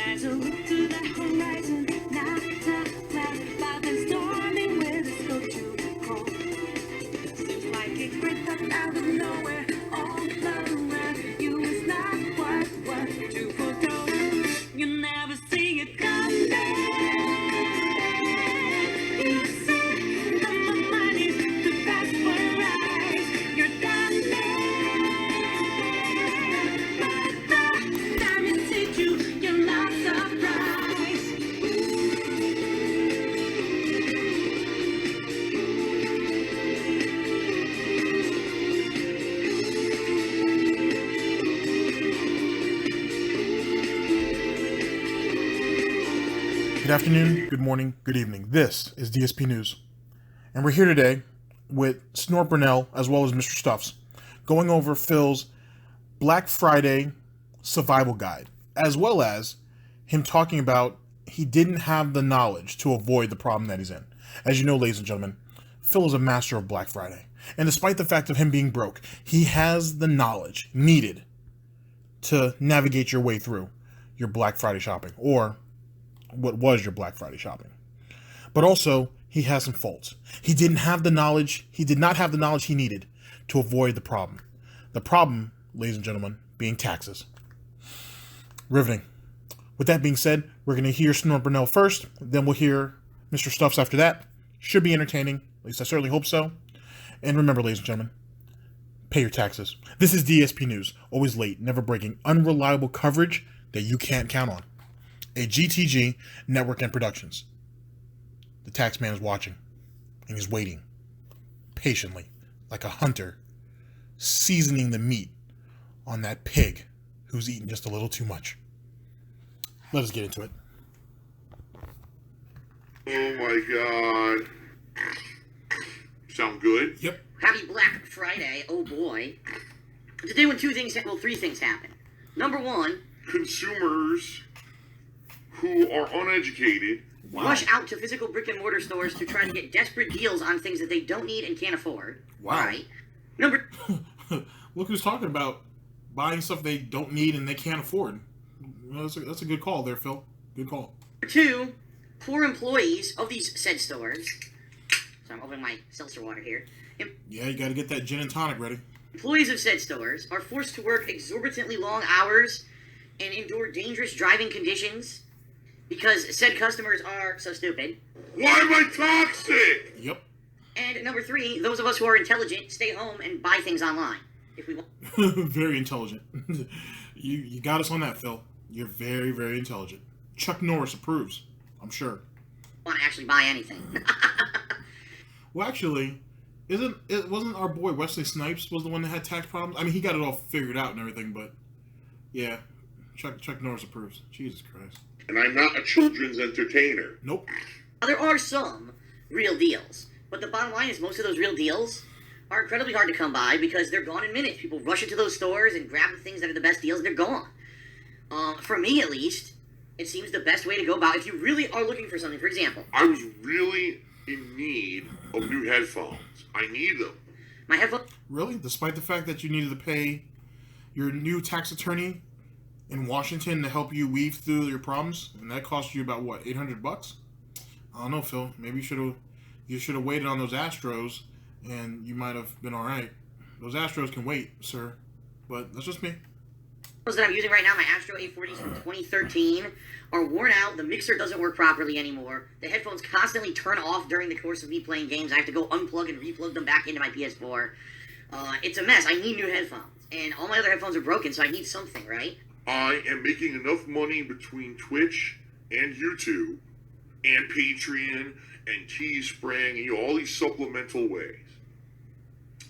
eyes will look to the horizon, not a cloud above and storming with a still too cold. Seems like it crept up out of nowhere, all around you is not what you foretold. You never see it coming. You see the money to pass for eyes. You're done there. By the time it hits you, you're not surprised. Good afternoon, good morning, good evening. This is DSP News. And we're here today with Snort Burnell as well as Mr. Stuffs going over Phil's Black Friday survival guide, as well as him talking about he didn't have the knowledge to avoid the problem that he's in. As you know, ladies and gentlemen, Phil is a master of Black Friday. And despite the fact of him being broke, he has the knowledge needed to navigate your way through your Black Friday shopping, or what was your Black Friday shopping. But also, he has some faults. He did not have the knowledge he needed to avoid the problem. The problem, ladies and gentlemen, being taxes. Riveting. With that being said, we're going to hear Snort Burnell first, then we'll hear Mr. Stuffs after that. Should be entertaining, at least I certainly hope so. And remember, ladies and gentlemen, pay your taxes. This is DSP News, always late, never breaking, unreliable coverage that you can't count on. A GTG Network and Productions. The tax man is watching, and he's waiting, patiently, like a hunter, seasoning the meat on that pig who's eaten just a little too much. Let us get into it. Oh my god. Sound good? Yep. Happy Black Friday, oh boy. Today when three things happen. Number one, Consumers who are uneducated rush out to physical brick and mortar stores to try to get desperate deals on things that they don't need and can't afford. Wow. Right. Number Look who's talking about buying stuff they don't need and they can't afford. Well, that's a good call there, Phil. Good call. two, poor employees of these said stores. So I'm opening my seltzer water here. Yeah, you got to get that gin and tonic ready. Employees of said stores are forced to work exorbitantly long hours and endure dangerous driving conditions because said customers are so stupid. Why am I toxic? Yep. And number three, those of us who are intelligent stay home and buy things online if we want. Very intelligent. You got us on that, Phil. You're very, very intelligent. Chuck Norris approves, I'm sure. Want to actually buy anything. Well, actually, wasn't our boy Wesley Snipes was the one that had tax problems? I mean, he got it all figured out and everything, but yeah, Chuck Norris approves. Jesus Christ. And I'm not a children's entertainer. Nope. Now, there are some real deals, but the bottom line is most of those real deals are incredibly hard to come by because they're gone in minutes. People rush into those stores and grab the things that are the best deals, and they're gone. For me, at least, it seems the best way to go about it. If you really are looking for something, for example, I was really in need of new headphones. I need them. my headphones. Really? Despite the fact that you needed to pay your new tax attorney in Washington to help you weave through your problems, and that cost you about what, $800? I don't know, Phil. Maybe you should have waited on those Astros, and you might have been all right. Those Astros can wait, sir. But that's just me. That I'm using right now, my Astro A40s from 2013, are worn out. The mixer doesn't work properly anymore. The headphones constantly turn off during the course of me playing games. I have to go unplug and replug them back into my PS4. It's a mess. I need new headphones, and all my other headphones are broken, so I need something, right? I am making enough money between Twitch and YouTube and Patreon and Teespring and all these supplemental ways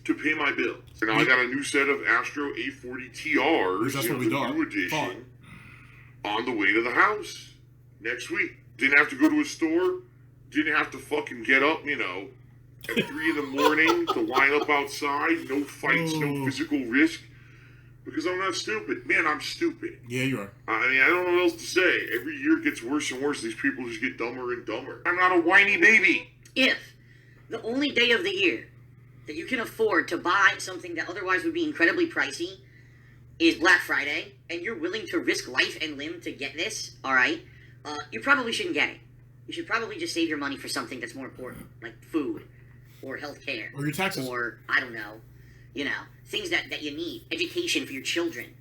to pay my bills. And now I got a new set of Astro A40 TRs, That's what we the new edition, on the way to the house next week. Didn't have to go to a store. Didn't have to fucking get up, at 3 in the morning to line up outside. No fights, no physical risk. Because I'm not stupid. Man, I'm stupid. Yeah, you are. I mean, I don't know what else to say. Every year it gets worse and worse. These people just get dumber and dumber. I'm not a whiny baby. If the only day of the year that you can afford to buy something that otherwise would be incredibly pricey is Black Friday, and you're willing to risk life and limb to get this, all right, you probably shouldn't get it. You should probably just save your money for something that's more important, like food, or healthcare, or your taxes, or I don't know, things that you need, education for your children,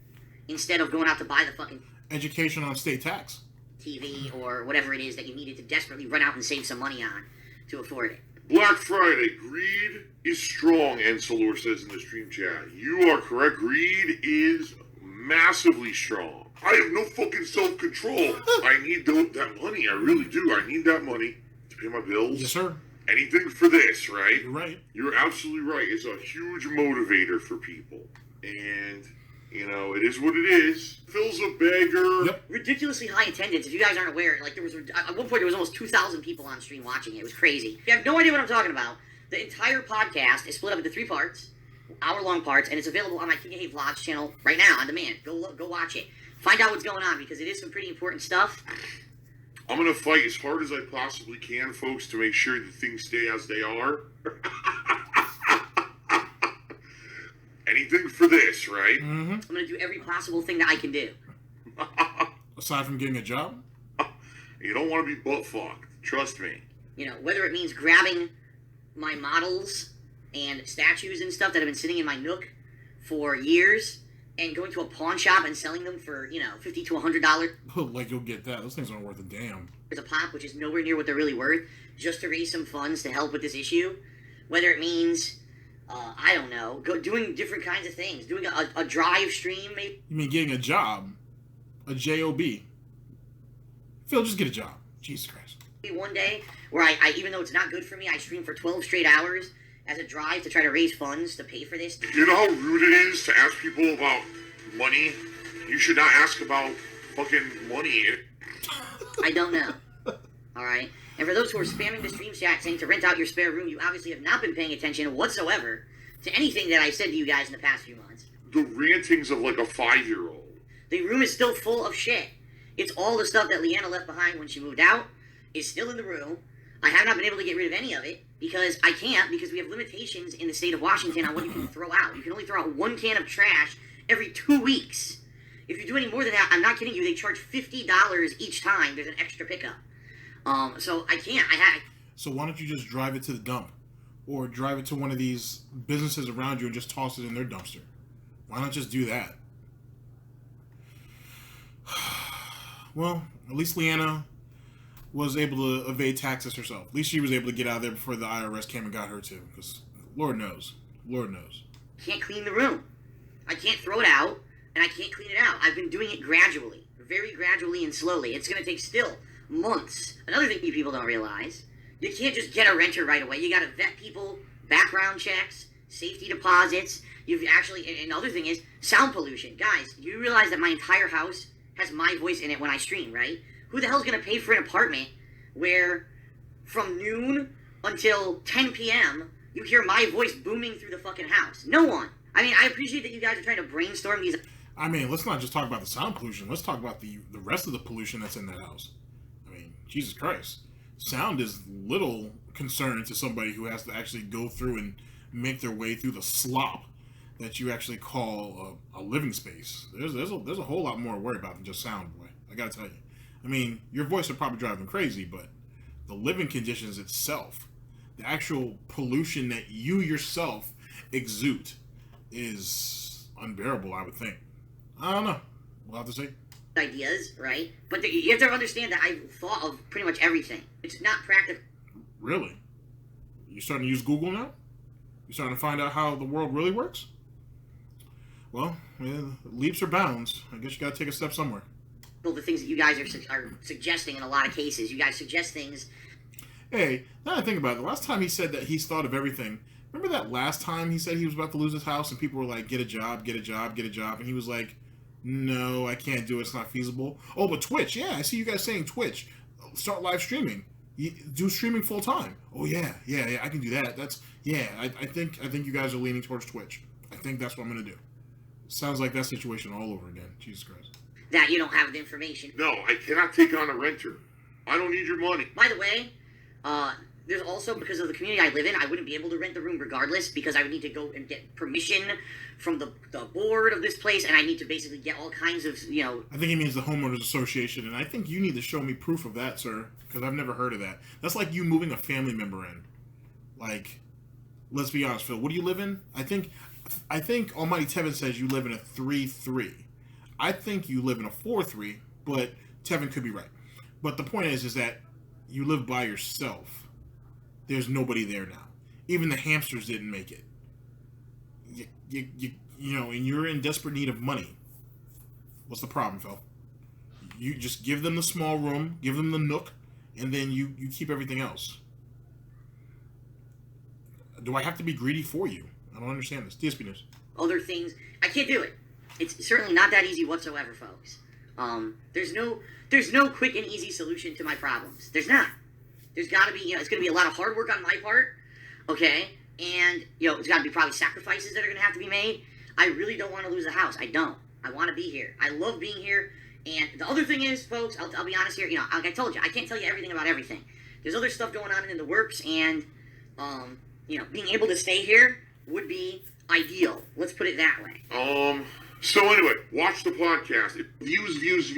instead of going out to buy the fucking education on state tax, TV, or whatever it is that you needed to desperately run out and save some money on to afford it. Black Friday, greed is strong, Encelor says in the stream chat. You are correct. Greed is massively strong. I have no fucking self-control. I need that money. I really do. I need that money to pay my bills. Yes, sir. Anything for this, right? You're right. You're absolutely right. It's a huge motivator for people. And, it is what it is. Phil's a beggar. Yep. Ridiculously high attendance. If you guys aren't aware, like, there was, at one point, there was almost 2,000 people on stream watching it. It was crazy. If you have no idea what I'm talking about, the entire podcast is split up into 3 parts, hour-long parts, and it's available on my King of Hate Vlogs channel right now on demand. Go watch it. Find out what's going on, because it is some pretty important stuff. I'm going to fight as hard as I possibly can, folks, to make sure that things stay as they are. Anything for this, right? Mm-hmm. I'm going to do every possible thing that I can do. Aside from getting a job? You don't want to be butt-fucked. Trust me. Whether it means grabbing my models and statues and stuff that have been sitting in my nook for years and going to a pawn shop and selling them for, $50 to $100. Like, you'll get that. Those things aren't worth a damn. There's a pop, which is nowhere near what they're really worth, just to raise some funds to help with this issue. Whether it means, I don't know, doing different kinds of things. Doing a drive stream, maybe. You mean getting a job? A J-O-B. Phil, just get a job. Jesus Christ. One day, where I even though it's not good for me, I stream for 12 straight hours as a drive to try to raise funds to pay for this. You know how rude it is to ask people about money? You should not ask about fucking money. I don't know. Alright? And for those who are spamming the stream chat saying to rent out your spare room, you obviously have not been paying attention whatsoever to anything that I've said to you guys in the past few months. The rantings of like a 5-year-old. The room is still full of shit. It's all the stuff that Leanna left behind when she moved out is still in the room. I have not been able to get rid of any of it because I can't, because we have limitations in the state of Washington on what you can throw out. You can only throw out 1 can of trash every 2 weeks. If you do any more than that, I'm not kidding you, they charge $50 each time there's an extra pickup. So I can't. So why don't you just drive it to the dump? Or drive it to one of these businesses around you and just toss it in their dumpster? Why not just do that? Well, at least Leanna was able to evade taxes herself. At least she was able to get out of there before the IRS came and got her too. Because Lord knows. Can't clean the room. I can't throw it out, and I can't clean it out. I've been doing it gradually. Very gradually and slowly. It's going to take still months. Another thing you people don't realize, you can't just get a renter right away. You got to vet people, background checks, safety deposits. You've actually, and another thing is sound pollution. Guys, you realize that my entire house has my voice in it when I stream, right? Who the hell's going to pay for an apartment where from noon until 10 p.m. you hear my voice booming through the fucking house? No one. I mean, I appreciate that you guys are trying to brainstorm these. I mean, let's not just talk about the sound pollution. Let's talk about the rest of the pollution that's in that house. I mean, Jesus Christ. Sound is little concern to somebody who has to actually go through and make their way through the slop that you actually call a living space. There's a whole lot more to worry about than just sound, boy. I gotta tell you. I mean, your voice would probably drive them crazy, but the living conditions itself, the actual pollution that you yourself exude, is unbearable, I would think. I don't know. We'll have to see. Ideas, right? But you have to understand that I've thought of pretty much everything. It's not practical. Really? You starting to use Google now? You starting to find out how the world really works? Well, leaps or bounds. I guess you gotta take a step somewhere. The things that you guys are suggesting in a lot of cases. You guys suggest things. Hey, now that I think about it, the last time he said that he's thought of everything, remember that last time he said he was about to lose his house and people were like, get a job, get a job, get a job, and he was like, no, I can't do it, it's not feasible. Oh, but Twitch, yeah, I see you guys saying Twitch. Start live streaming. Do streaming full time. Oh yeah, I can do that. I think you guys are leaning towards Twitch. I think that's what I'm gonna do. Sounds like that situation all over again. Jesus Christ. That you don't have the information. No, I cannot take on a renter. I don't need your money. By the way, there's also, because of the community I live in, I wouldn't be able to rent the room regardless, because I would need to go and get permission from the board of this place, and I need to basically get all kinds of, I think he means the homeowners association, and I think you need to show me proof of that, sir, because I've never heard of that. That's like you moving a family member in. Like, let's be honest, Phil. What do you live in? I think Almighty Tevin says you live in a 3-3. I think you live in a 4-3, but Tevin could be right. But the point is that you live by yourself. There's nobody there now. Even the hamsters didn't make it. And you're in desperate need of money. What's the problem, Phil? You just give them the small room, give them the nook, and then you keep everything else. Do I have to be greedy for you? I don't understand this. DSP News. Other things. I can't do it. It's certainly not that easy whatsoever, folks. There's no quick and easy solution to my problems. There's not. There's got to be, it's going to be a lot of hard work on my part, okay? And, it's got to be probably sacrifices that are going to have to be made. I really don't want to lose the house. I don't. I want to be here. I love being here. And the other thing is, folks, I'll be honest here, like I told you, I can't tell you everything about everything. There's other stuff going on in the works, and, being able to stay here would be ideal. Let's put it that way. So anyway, watch the podcast. Views.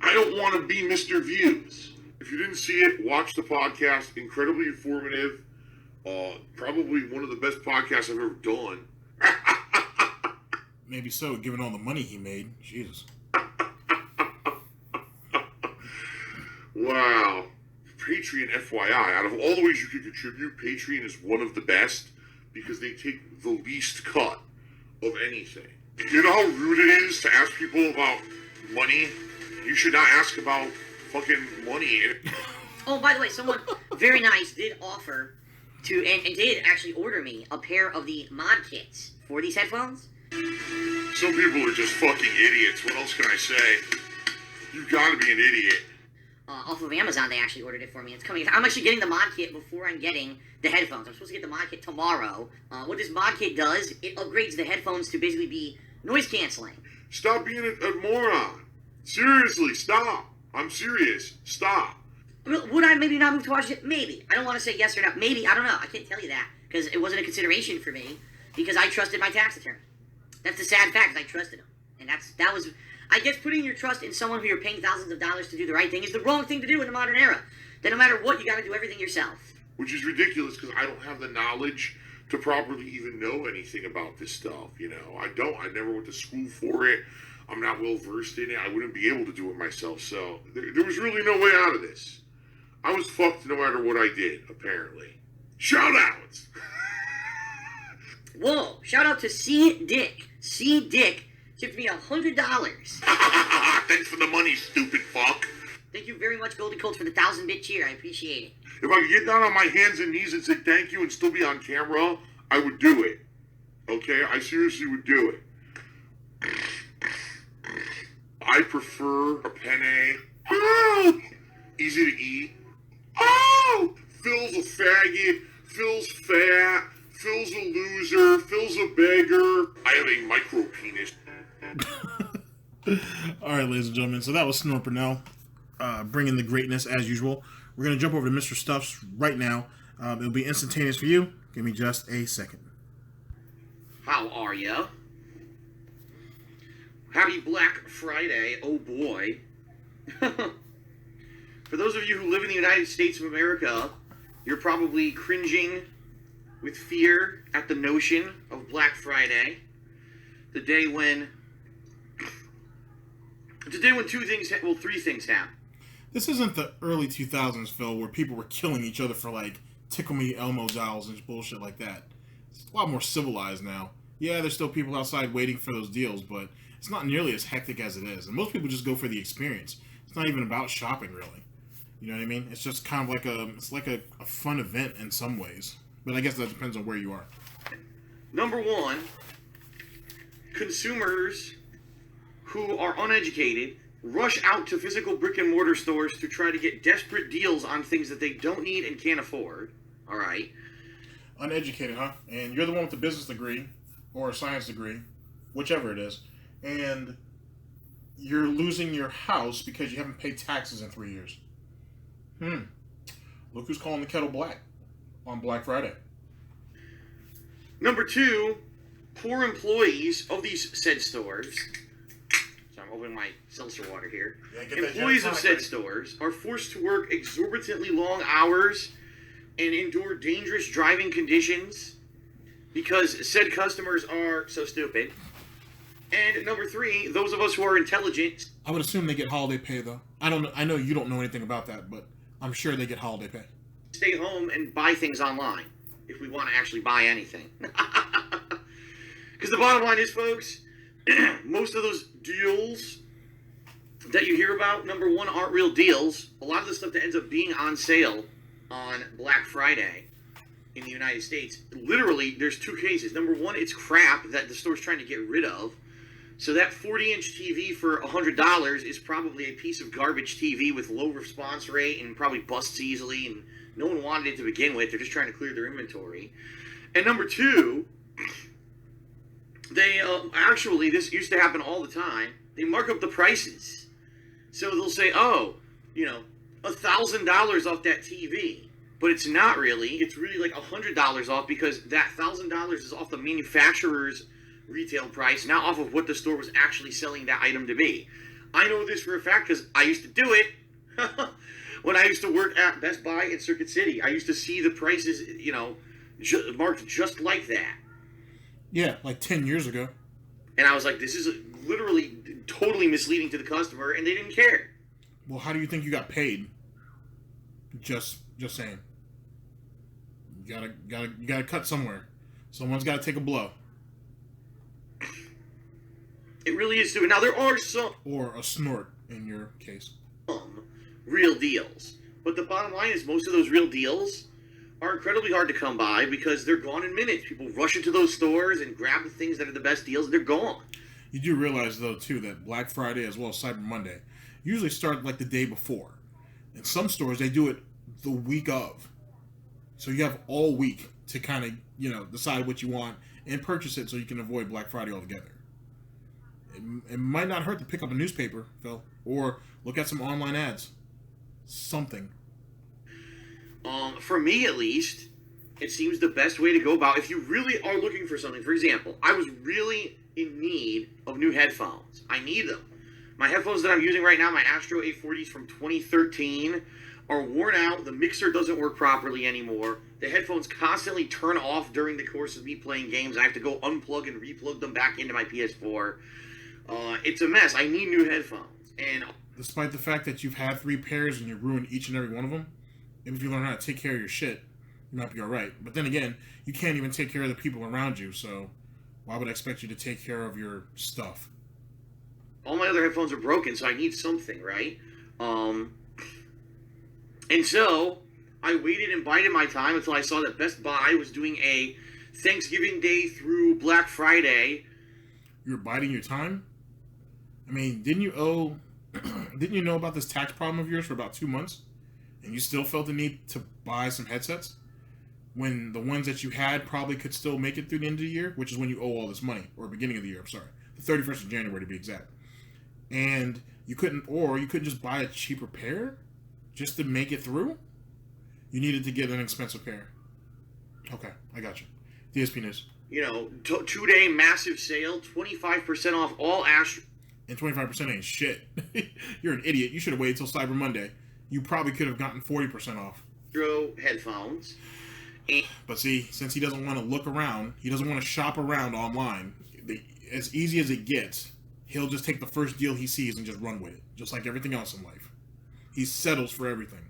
I don't want to be Mr. Views. If you didn't see it, watch the podcast. Incredibly informative. Probably one of the best podcasts I've ever done. Maybe so, given all the money he made. Jesus. Wow. Patreon, FYI, out of all the ways you could contribute, Patreon is one of the best because they take the least cut of anything. You know how rude it is to ask people about money? You should not ask about fucking money. Oh, by the way, someone very nice did offer to, and did actually order me a pair of the mod kits for these headphones. Some people are just fucking idiots. What else can I say? You gotta be an idiot. Off of Amazon, they actually ordered it for me. It's coming. I'm actually getting the mod kit before I'm getting the headphones. I'm supposed to get the mod kit tomorrow. What this mod kit does, it upgrades the headphones to basically be noise canceling. Stop being a moron. Seriously, stop. I'm serious. Stop. Would I maybe not move to Washington? Maybe. I don't want to say yes or no. Maybe. I don't know. I can't tell you that because it wasn't a consideration for me because I trusted my tax attorney. That's the sad fact. I trusted him, and that was. I guess putting your trust in someone who you're paying thousands of dollars to do the right thing is the wrong thing to do in the modern era. That no matter what, you got to do everything yourself. Which is ridiculous because I don't have the knowledge to properly even know anything about this stuff. I don't. I never went to school for it. I'm not well versed in it. I wouldn't be able to do it myself. So there was really no way out of this. I was fucked no matter what I did, apparently. Shout outs! Whoa! Shout out to C. Dick. C. Dick tipped me $100. Thanks for the money, stupid fuck. Thank you very much, Goldie Colts, for the 1,000-bit cheer. I appreciate it. If I could get down on my hands and knees and say thank you and still be on camera, I would do it. Okay? I seriously would do it. I prefer a penne. Oh! Easy to eat. Oh! Phil's a faggot. Phil's fat. Phil's a loser. Phil's a beggar. I have a micro penis. All right, ladies and gentlemen. So that was Snort Burnell, bringing the greatness as usual. We're going to jump over to Mr. Stuffs right now. It'll be instantaneous for you. Give me just a second. How are ya? Happy Black Friday, oh boy. For those of you who live in the United States of America, you're probably cringing with fear at the notion of Black Friday. The day when three things happen. This isn't the early 2000s, Phil, where people were killing each other for, like, Tickle Me Elmo dolls and bullshit like that. It's a lot more civilized now. Yeah, there's still people outside waiting for those deals, but it's not nearly as hectic as it is. And most people just go for the experience. It's not even about shopping, really. You know what I mean? It's just kind of like a fun event in some ways. But I guess that depends on where you are. Number one, consumers who are uneducated rush out to physical brick and mortar stores to try to get desperate deals on things that they don't need and can't afford. All right. Uneducated, huh? And you're the one with the business degree or a science degree, whichever it is, and you're losing your house because you haven't paid taxes in 3 years. Look who's calling the kettle black. on Black Friday. Number 2, poor employees of these said stores. So I'm opening my seltzer water here. Yeah, get that Employees of Jack said Black, stores are forced to work exorbitantly long hours and endure dangerous driving conditions because said customers are so stupid. And number 3, those of us who are intelligent. I would assume they get holiday pay though. I don't know. I know you don't know anything about that, but I'm sure they get holiday pay. Stay home and buy things online if we want to actually buy anything. Because the bottom line is, folks, most of those deals that you hear about, number 1, aren't real deals. A lot of the stuff that ends up being on sale on Black Friday in the United States, literally, there's 2 cases. Number 1, it's crap that the store's trying to get rid of. So that 40-inch TV for $100 is probably a piece of garbage TV with low response rate and probably busts easily, and no one wanted it to begin with. They're just trying to clear their inventory. And number 2, they actually, this used to happen all the time, they mark up the prices. So they'll say, oh, you know, $1,000 off that TV. But it's not really. It's really like $100 off because that $1,000 is off the manufacturer's retail price, not off of what the store was actually selling that item to be. I know this for a fact because I used to do it when I used to work at Best Buy in Circuit City. I used to see the prices, you know, marked just like that. Yeah, like 10 years ago. And I was like, this is literally totally misleading to the customer, and they didn't care. Well, how do you think you got paid? Just saying. You gotta cut somewhere. Someone's gotta take a blow. It really is stupid. Now, there are some... Or a snort, in your case. Real deals. But the bottom line is most of those real deals are incredibly hard to come by because they're gone in minutes. People rush into those stores and grab the things that are the best deals, and they're gone. You do realize, though, too, that Black Friday as well as Cyber Monday usually start like the day before. In some stores, they do it the week of. So you have all week to kind of, you know, decide what you want and purchase it so you can avoid Black Friday altogether. It might not hurt to pick up a newspaper, Phil, or look at some online ads. Something. For me, at least, it seems the best way to go about, if you really are looking for something. For example, I was really in need of new headphones. I need them. My headphones that I'm using right now, my Astro 840s from 2013, are worn out. The mixer doesn't work properly anymore. The headphones constantly turn off during the course of me playing games. I have to go unplug and replug them back into my PS4. It's a mess. I need new headphones. And despite the fact that you've had 3 pairs and you ruined each and every one of them, if you learn how to take care of your shit, you might be alright. But then again, you can't even take care of the people around you, so why would I expect you to take care of your stuff? All my other headphones are broken, so I need something, right? And so I waited and bided my time until I saw that Best Buy was doing a Thanksgiving Day through Black Friday. You were biding your time? I mean, didn't you know about this tax problem of yours for about 2 months? And you still felt the need to buy some headsets? When the ones that you had probably could still make it through the end of the year, which is when you owe all this money, or beginning of the year, I'm sorry. The 31st of January to be exact. And you couldn't just buy a cheaper pair just to make it through? You needed to get an expensive pair. Okay, I got you. DSP News. You know, 2-day massive sale, 25% off all Astro. And 25% ain't shit. You're an idiot. You should have waited till Cyber Monday. You probably could have gotten 40% off. Headphones. But see, since he doesn't want to look around, he doesn't want to shop around online, as easy as it gets, he'll just take the first deal he sees and just run with it. Just like everything else in life. He settles for everything.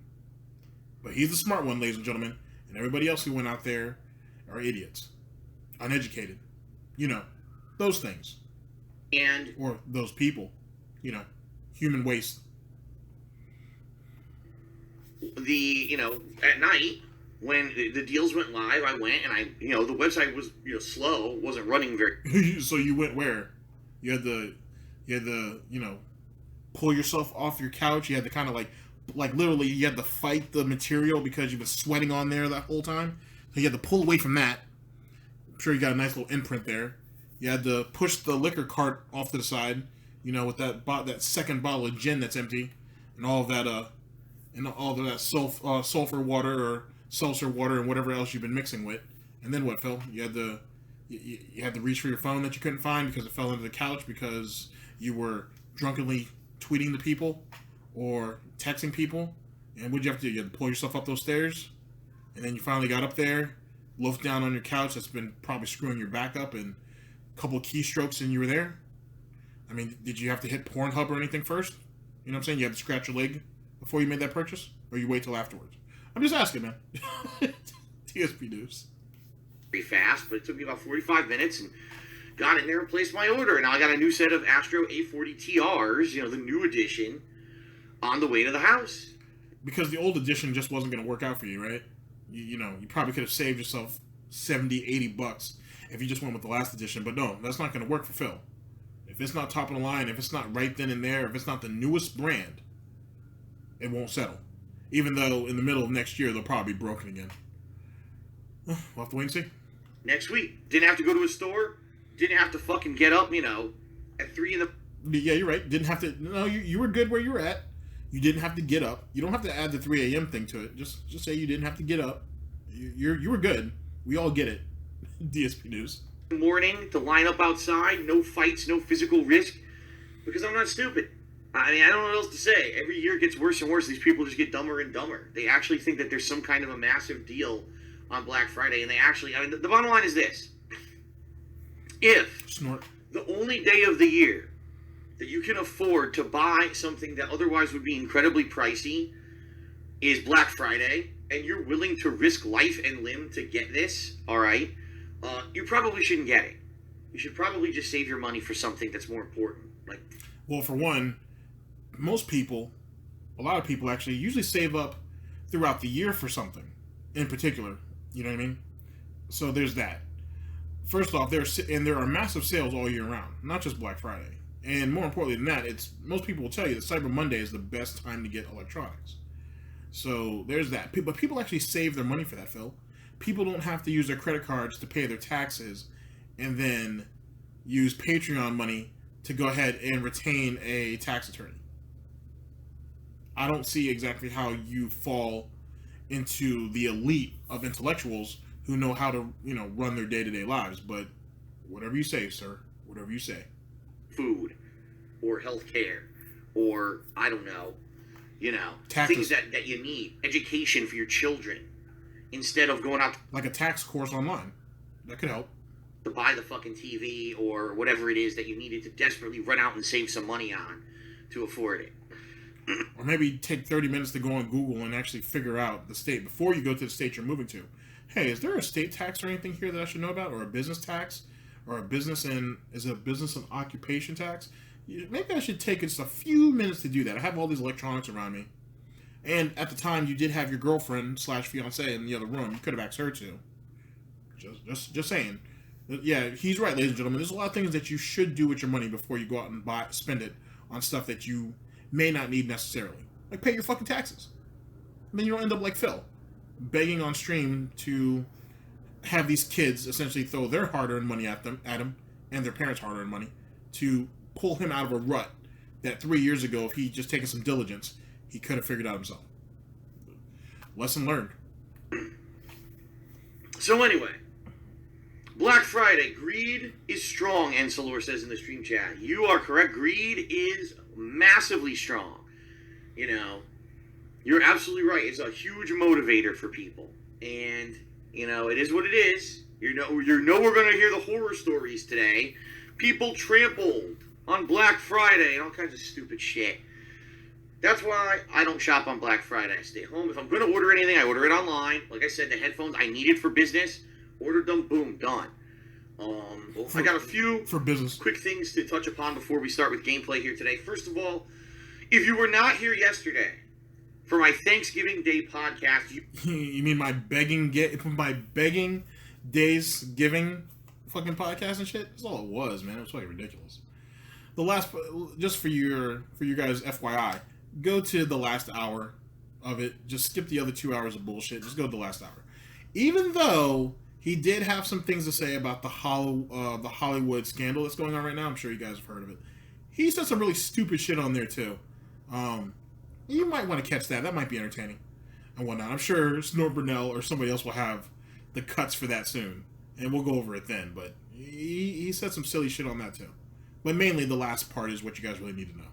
But he's the smart one, ladies and gentlemen. And everybody else who went out there are idiots. Uneducated. You know, those things. Or those people. You know, human waste. At night, when the deals went live, I went and the website was, slow, wasn't running very. So you went where? You had the, pull yourself off your couch. You had to kind of like literally you had to fight the material because you were sweating on there that whole time. So you had to pull away from that. I'm sure you got a nice little imprint there. You had to push the liquor cart off to the side, with that second bottle of gin that's empty, and all of that sulfur water or seltzer water and whatever else you've been mixing with. And then what, Phil? You had to reach for your phone that you couldn't find because it fell under the couch because you were drunkenly tweeting to people or texting people. And what'd you have to do? You had to pull yourself up those stairs, and then you finally got up there, loafed down on your couch that's been probably screwing your back up, and a couple of keystrokes and you were there. I mean, did you have to hit Pornhub or anything first? You know what I'm saying? You had to scratch your leg before you made that purchase? Or you wait till afterwards? I'm just asking, man. DSP News. Pretty fast, but it took me about 45 minutes and got in there and placed my order. And now I got a new set of Astro A40 TRs, the new edition, on the way to the house. Because the old edition just wasn't going to work out for you, right? You probably could have saved yourself $70-$80 if you just went with the last edition. But no, that's not going to work for Phil. If it's not top of the line, if it's not right then and there, if it's not the newest brand, it won't settle. Even though in the middle of next year, they'll probably be broken again. We'll have to wait and see. Next week. Didn't have to go to a store. Didn't have to fucking get up, at 3 in the... Yeah, you're right. Didn't have to... No, you were good where you were at. You didn't have to get up. You don't have to add the 3 a.m. thing to it. Just say you didn't have to get up. You were good. We all get it. DSP News. Morning to line up outside. No fights, no physical risk. Because I'm not stupid. I mean, I don't know what else to say. Every year it gets worse and worse. These people just get dumber and dumber. They actually think that there's some kind of a massive deal on Black Friday. And they actually... I mean, the bottom line is this. If Snort. The only day of the year that you can afford to buy something that otherwise would be incredibly pricey is Black Friday, and you're willing to risk life and limb to get this, all right, you probably shouldn't get it. You should probably just save your money for something that's more important. Well, for one, most people, a lot of people actually usually save up throughout the year for something in particular. You know what I mean? So there's that. First off, there are massive sales all year round, not just Black Friday. And more importantly than that, most people will tell you that Cyber Monday is the best time to get electronics. So there's that. But people actually save their money for that, Phil. People don't have to use their credit cards to pay their taxes and then use Patreon money to go ahead and retain a tax attorney. I don't see exactly how you fall into the elite of intellectuals who know how to, run their day-to-day lives. But whatever you say, sir, whatever you say. Food or healthcare or, I don't know, Taxes. things that you need. Education for your children instead of going out like a tax course online. That could help. To buy the fucking TV or whatever it is that you needed to desperately run out and save some money on to afford it. Or maybe take 30 minutes to go on Google and actually figure out the state before you go to the state you're moving to. Hey, is there a state tax or anything here that I should know about? Or a business tax? Or is it a business and occupation tax? Maybe I should take just a few minutes to do that. I have all these electronics around me. And at the time, you did have your girlfriend / fiance in the other room. You could have asked her to. Just saying. Yeah, he's right, ladies and gentlemen. There's a lot of things that you should do with your money before you go out and spend it on stuff that you may not need necessarily. Like pay your fucking taxes. And then you don't end up like Phil, begging on stream to have these kids essentially throw their hard-earned money at him, and their parents' hard-earned money, to pull him out of a rut that 3 years ago, if he'd just taken some diligence, he could have figured out himself. Lesson learned. So anyway, Black Friday, greed is strong, Encelor says in the stream chat. You are correct. Greed is massively strong. You're absolutely right. It's a huge motivator for people. And, it is what it is. We're going to hear the horror stories today. People trampled on Black Friday and all kinds of stupid shit. That's why I don't shop on Black Friday. I stay home. If I'm going to order anything, I order it online. Like I said, the headphones I needed for business, ordered them, boom, done. I got a few for business quick things to touch upon before we start with gameplay here today. First of all, if you were not here yesterday for my Thanksgiving Day podcast, you mean my begging days giving fucking podcast and shit? That's all it was, man. It was fucking ridiculous. The last, just for you guys, FYI, go to the last hour of it. Just skip the other 2 hours of bullshit. Just go to the last hour. Even though he did have some things to say about the Hollywood scandal that's going on right now. I'm sure you guys have heard of it. He said some really stupid shit on there too. You might want to catch that. That might be entertaining. and whatnot. I'm sure Snort Burnell or somebody else will have the cuts for that soon, and we'll go over it then. But he said some silly shit on that too. But mainly the last part is what you guys really need to know.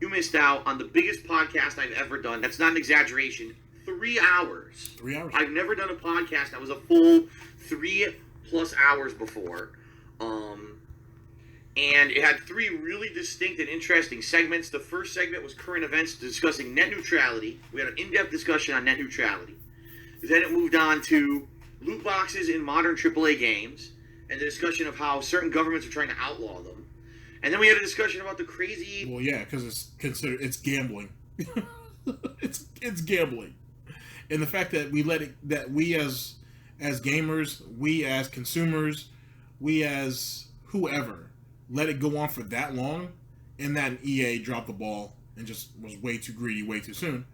You missed out on the biggest podcast I've ever done. That's not an exaggeration. 3 hours. 3 hours. I've never done a podcast that was a full 3+ hours before. And it had 3 really distinct and interesting segments. The first segment was current events discussing net neutrality. We had an in-depth discussion on net neutrality. Then it moved on to loot boxes in modern AAA games and the discussion of how certain governments are trying to outlaw them. And then we had a discussion about the crazy... Well, yeah, because it's gambling. it's gambling. And the fact that we as gamers, we as consumers, we as whoever, let it go on for that long, and that EA dropped the ball and just was way too greedy way too soon,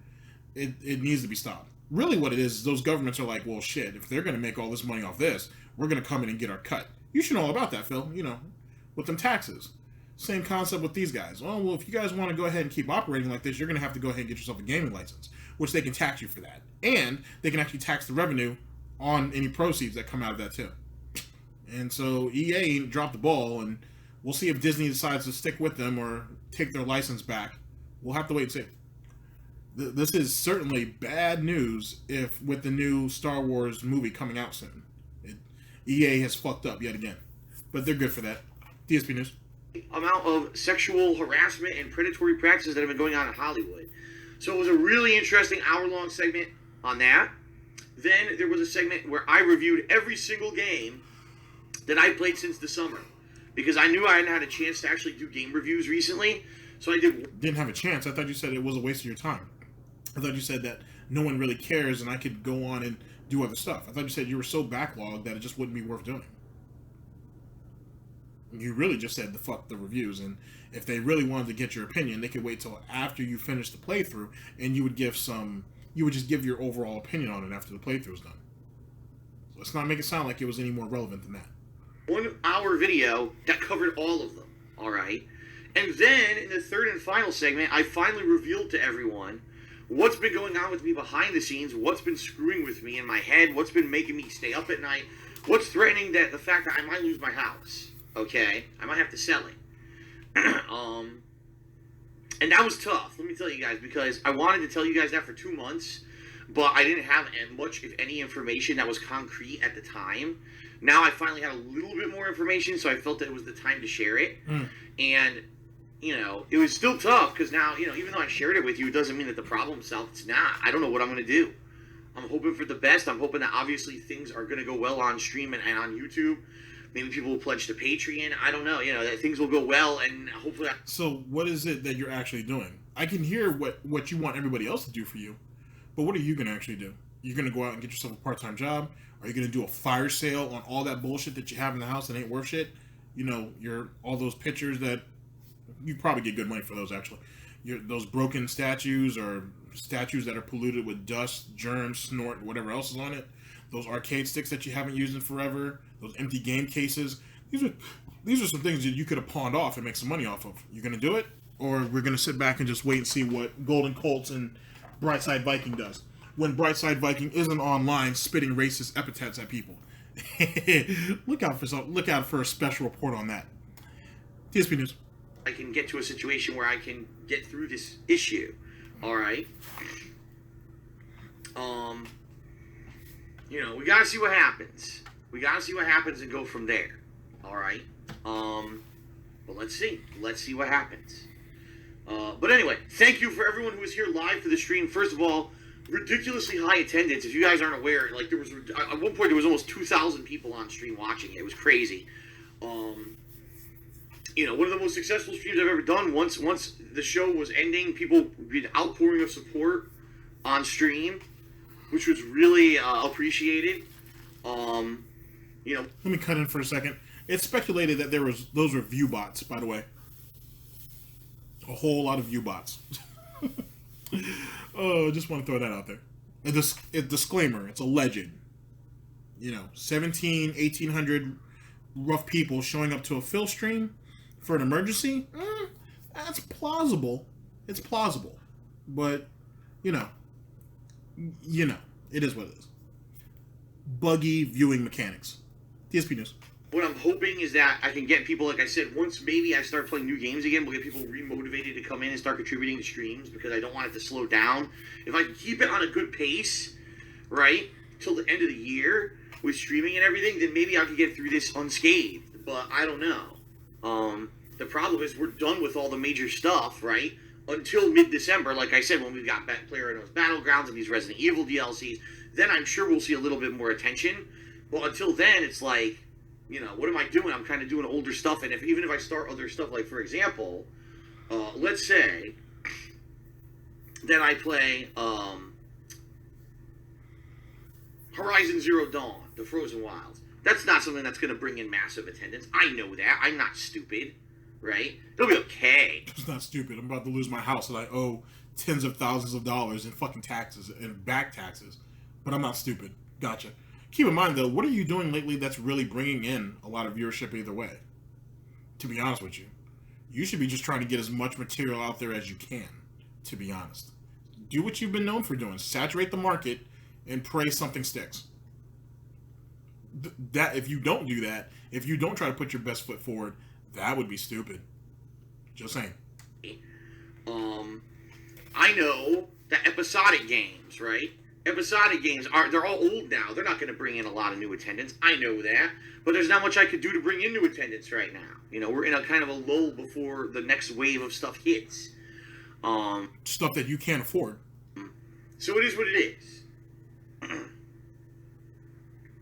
it needs to be stopped. Really what it is those governments are like, well, shit, if they're going to make all this money off this, we're going to come in and get our cut. You should know all about that, Phil, with them taxes. Same concept with these guys. Oh, well, if you guys want to go ahead and keep operating like this, you're going to have to go ahead and get yourself a gaming license, which they can tax you for that. And they can actually tax the revenue on any proceeds that come out of that, too. And so EA dropped the ball, and we'll see if Disney decides to stick with them or take their license back. We'll have to wait and see. This is certainly bad news if with the new Star Wars movie coming out soon. EA has fucked up yet again. But they're good for that. DSP News. Amount of sexual harassment and predatory practices that have been going on in Hollywood. So it was a really interesting hour-long segment on that. Then there was a segment where I reviewed every single game that I played since the summer. Because I knew I hadn't had a chance to actually do game reviews recently. So I didn't have a chance. I thought you said it was a waste of your time. I thought you said that no one really cares and I could go on and do other stuff. I thought you said you were so backlogged that it just wouldn't be worth doing. You really just said the fuck the reviews, and if they really wanted to get your opinion, they could wait till after you finish the playthrough, and you would just give your overall opinion on it after the playthrough's done. So let's not make it sound like it was any more relevant than that. 1 hour video that covered all of them, alright? And then, in the third and final segment, I finally revealed to everyone what's been going on with me behind the scenes, what's been screwing with me in my head, what's been making me stay up at night, what's threatening the fact that I might lose my house. Okay, I might have to sell it. And that was tough, let me tell you guys, because I wanted to tell you guys that for 2 months, but I didn't have much, if any, information that was concrete at the time. Now I finally had a little bit more information, so I felt that it was the time to share it. And, it was still tough, because now, even though I shared it with you, it doesn't mean that the problem's solved. It's not. I don't know what I'm going to do. I'm hoping for the best. I'm hoping that obviously things are going to go well on stream and on YouTube. Maybe people will pledge to Patreon. I don't know. That things will go well, and hopefully... So what is it that you're actually doing? I can hear what you want everybody else to do for you, but what are you going to actually do? You're going to go out and get yourself a part-time job? Are you going to do a fire sale on all that bullshit that you have in the house that ain't worth shit? All those pictures that... You probably get good money for those, actually. Those broken statues or statues that are polluted with dust, germs, snort, whatever else is on it. Those arcade sticks that you haven't used in forever. Those empty game cases. These are some things that you could have pawned off and make some money off of. You gonna do it? Or we're gonna sit back and just wait and see what Golden Colts and Brightside Viking does. When Brightside Viking isn't online spitting racist epithets at people. Look out for a special report on that. DSP News. I can get to a situation where I can get through this issue. Alright? We gotta see what happens. We gotta see what happens and go from there. Alright? But let's see. Let's see what happens. But anyway, thank you for everyone who was here live for the stream. First of all, ridiculously high attendance. If you guys aren't aware, at one point there was almost 2,000 people on stream watching it. It was crazy. One of the most successful streams I've ever done. Once the show was ending, people did an outpouring of support on stream, which was really appreciated. Let me cut in for a second. It's speculated that those were view bots, by the way. A whole lot of view bots. Oh, just want to throw that out there. A disclaimer, it's a legend. 1800 rough people showing up to a Phil stream for an emergency? That's plausible. It's plausible. But, you know, it is what it is. Buggy viewing mechanics. DSP News. What I'm hoping is that I can get people, like I said, once maybe I start playing new games again, we'll get people remotivated to come in and start contributing to streams, because I don't want it to slow down. If I can keep it on a good pace, right, till the end of the year with streaming and everything, then maybe I could get through this unscathed. But I don't know. The problem is we're done with all the major stuff, right, until mid-December, like I said, when we've got PlayerUnknown's Battlegrounds and these Resident Evil DLCs. Then I'm sure we'll see a little bit more attention. But until then, it's like, you know, what am I doing? I'm kind of doing older stuff, and even if I start other stuff, like, for example, let's say that I play Horizon Zero Dawn, the Frozen Wilds. That's not something that's going to bring in massive attendance. I know that. I'm not stupid, right? It'll be okay. It's not stupid. I'm about to lose my house that I owe tens of thousands of dollars in fucking taxes and back taxes, but I'm not stupid. Gotcha. Keep in mind, though, what are you doing lately that's really bringing in a lot of viewership either way? To be honest with you. You should be just trying to get as much material out there as you can, to be honest. Do what you've been known for doing. Saturate the market and pray something sticks. That if you don't do that, if you don't try to put your best foot forward, that would be stupid. Just saying. I know that episodic games, right? Episodic games they're all old now. They're not going to bring in a lot of new attendance. I know that. But there's not much I could do to bring in new attendance right now. You know, we're in a kind of a lull before the next wave of stuff hits. Stuff that you can't afford. So it is what it is.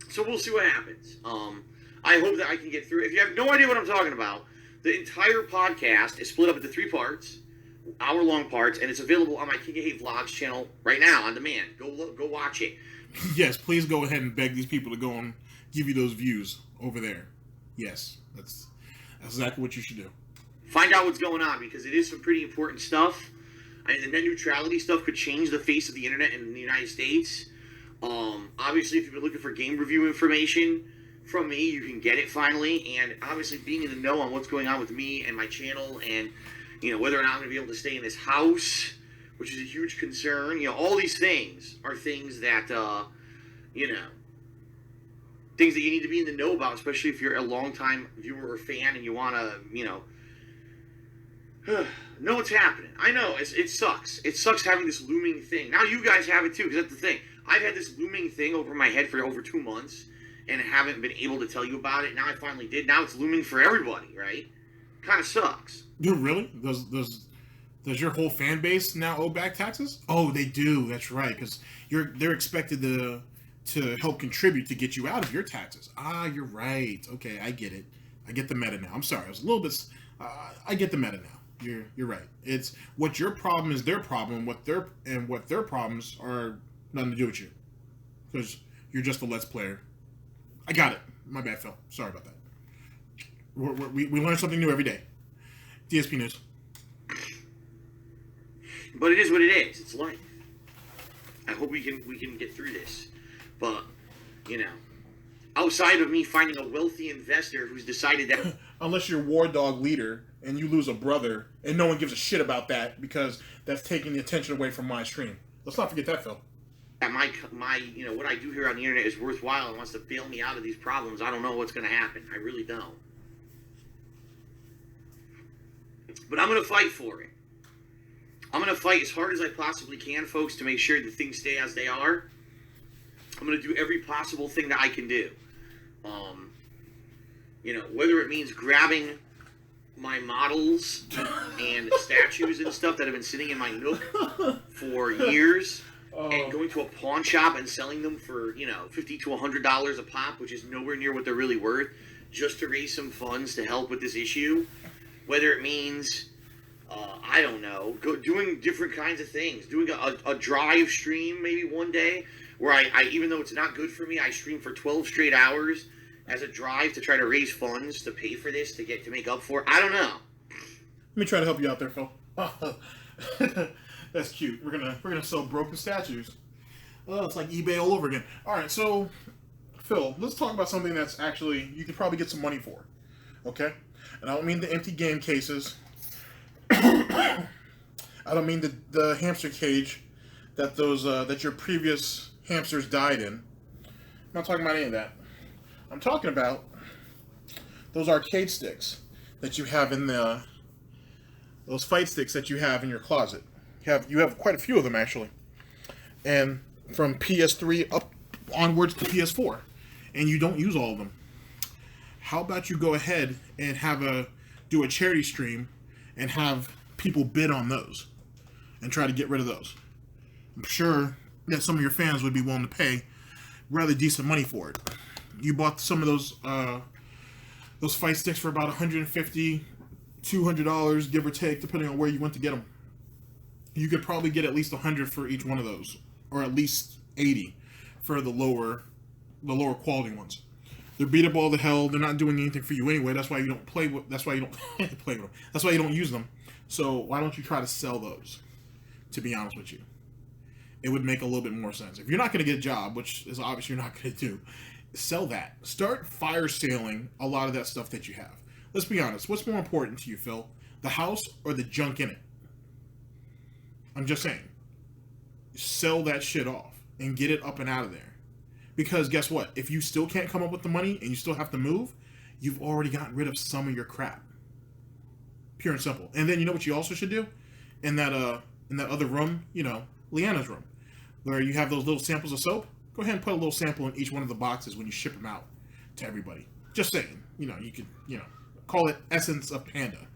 So we'll see what happens. I hope that I can get through it. If you have no idea what I'm talking about, the entire podcast is split up into 3 parts, hour-long parts, and it's available on my King of Hate Vlogs channel right now on demand. Go watch it. Yes, please go ahead and beg these people to go and give you those views over there. Yes, that's exactly what you should do. Find out what's going on, because it is some pretty important stuff. I mean, the net neutrality stuff could change the face of the internet in the United States. Obviously, if you've been looking for game review information from me, you can get it finally. And obviously, being in the know on what's going on with me and my channel, and you know whether or not I'm going to be able to stay in this house, which is a huge concern. You know, all these things are things that you know, things that you need to be in the know about, especially if you're a longtime viewer or fan and you want to, you know what's happening. I know it sucks. It sucks having this looming thing. Now you guys have it too, because that's the thing. I've had this looming thing over my head for over 2 months and haven't been able to tell you about it. Now I finally did. Now it's looming for everybody, right? Kind of sucks. Dude, really? Does your whole fan base now owe back taxes? Oh, they do. That's right, because they're expected to help contribute to get you out of your taxes. Ah, you're right. Okay, I get it. I get the meta now. I'm sorry. I was a little bit. I get the meta now. You're right. It's what your problem is their problem. What their problems are nothing to do with you, because you're just a Let's Player. I got it. My bad, Phil. Sorry about that. We learn something new every day. DSP News. But it is what it is. It's life. I hope we can get through this. But, you know, outside of me finding a wealthy investor who's decided that... Unless you're War Dog leader and you lose a brother and no one gives a shit about that because that's taking the attention away from my stream. Let's not forget that, Phil. That my you know, what I do here on the internet is worthwhile and wants to bail me out of these problems. I don't know what's going to happen. I really don't. But I'm going to fight for it. I'm going to fight as hard as I possibly can, folks, to make sure that things stay as they are. I'm going to do every possible thing that I can do. You know, whether it means grabbing my models and statues and stuff that have been sitting in my nook for years and going to a pawn shop and selling them for, you know, $50 to $100 a pop, which is nowhere near what they're really worth, just to raise some funds to help with this issue. Whether it means, I don't know, doing different kinds of things, doing a drive stream maybe one day where I even though it's not good for me, I stream for 12 straight hours as a drive to try to raise funds to pay for this, to make up for it. I don't know. Let me try to help you out there, Phil. That's cute. We're gonna sell broken statues. Oh, it's like eBay all over again. All right, so Phil, let's talk about something that's actually you could probably get some money for. Okay, and I don't mean the empty game cases. I don't mean the hamster cage that that your previous hamsters died in. I'm not talking about any of that. I'm talking about those arcade sticks that you have in those fight sticks that you have in your closet. You have quite a few of them actually, and from PS3 up onwards to PS4, and you don't use all of them. How about you go ahead and do a charity stream and have people bid on those and try to get rid of those? I'm sure that some of your fans would be willing to pay rather decent money for it. You bought some of those fight sticks for about $150, $200, give or take, depending on where you went to get them. You could probably get at least 100 for each one of those, or at least 80 for the lower quality ones. They're beat up all the hell. They're not doing anything for you anyway. That's why you don't play with. That's why you don't play with them. That's why you don't use them. So why don't you try to sell those? To be honest with you, it would make a little bit more sense. If you're not going to get a job, which is obvious you're not going to do, sell that. Start fire sailing a lot of that stuff that you have. Let's be honest. What's more important to you, Phil? The house or the junk in it? I'm just saying. Sell that shit off and get it up and out of there. Because guess what? If you still can't come up with the money and you still have to move, you've already gotten rid of some of your crap. Pure and simple. And then you know what you also should do? In that other room, Leanna's room, where you have those little samples of soap, go ahead and put a little sample in each one of the boxes when you ship them out to everybody. Just saying. You could, call it Essence of Panda.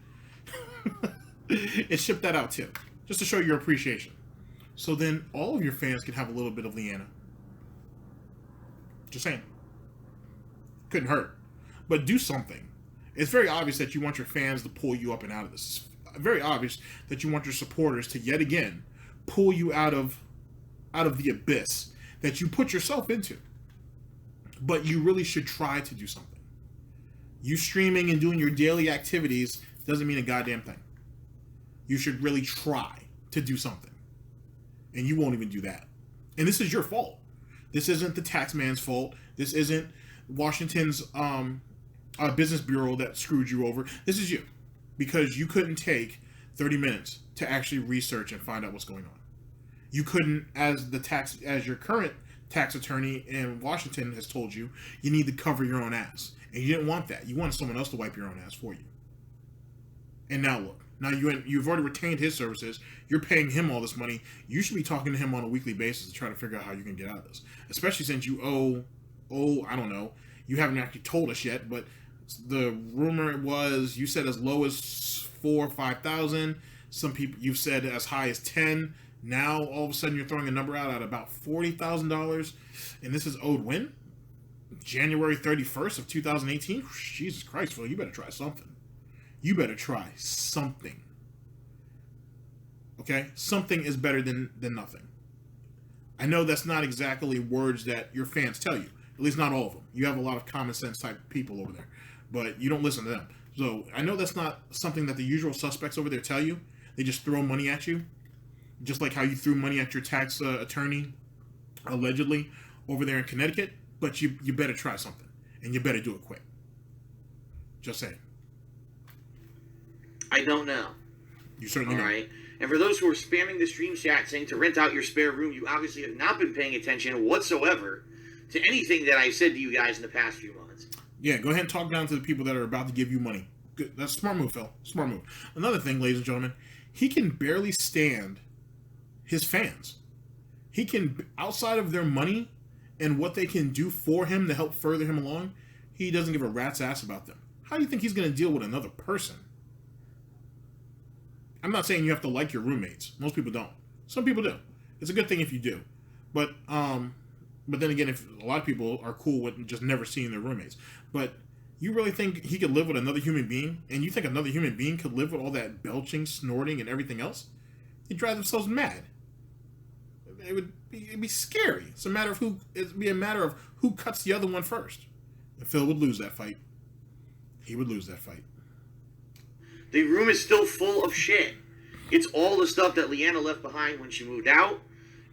And ship that out too. Just to show your appreciation. So then all of your fans can have a little bit of Leanna. Just saying. Couldn't hurt. But do something. It's very obvious that you want your fans to pull you up and out of this. It's very obvious that you want your supporters to yet again pull you out of the abyss that you put yourself into. But you really should try to do something. You streaming and doing your daily activities doesn't mean a goddamn thing. You should really try to do something. And you won't even do that. And this is your fault. This isn't the tax man's fault. This isn't Washington's business bureau that screwed you over. This is you. Because you couldn't take 30 minutes to actually research and find out what's going on. You couldn't, as your current tax attorney in Washington has told you, you need to cover your own ass. And you didn't want that. You wanted someone else to wipe your own ass for you. And now look. Now you've already retained his services. You're paying him all this money. You should be talking to him on a weekly basis to try to figure out how you can get out of this. Especially since you owe, I don't know. You haven't actually told us yet, but the rumor was you said as low as $4,000 or $5,000. Some people you've said as high as 10. Now all of a sudden you're throwing a number out at about $40,000, and this is owed when? January 31st of 2018. Jesus Christ, Phil, you better try something. You better try something. Okay? Something is better than nothing. I know that's not exactly words that your fans tell you. At least not all of them. You have a lot of common sense type people over there. But you don't listen to them. So I know that's not something that the usual suspects over there tell you. They just throw money at you. Just like how you threw money at your tax attorney, allegedly, over there in Connecticut. But you better try something. And you better do it quick. Just saying. I don't know. You certainly know. All right. And for those who are spamming the stream chat saying to rent out your spare room, you obviously have not been paying attention whatsoever to anything that I've said to you guys in the past few months. Yeah, go ahead and talk down to the people that are about to give you money. Good. That's a smart move, Phil. Smart move. Another thing, ladies and gentlemen, he can barely stand his fans. He can, outside of their money and what they can do for him to help further him along, he doesn't give a rat's ass about them. How do you think he's going to deal with another person? I'm not saying you have to like your roommates. Most people don't. Some people do. It's a good thing if you do. But then again, if a lot of people are cool with just never seeing their roommates. But you really think he could live with another human being? And you think another human being could live with all that belching, snorting, and everything else? They'd drive themselves mad. It'd be scary. It'd be a matter of who cuts the other one first. And Phil would lose that fight. He would lose that fight. The room is still full of shit. It's all the stuff that Leanna left behind when she moved out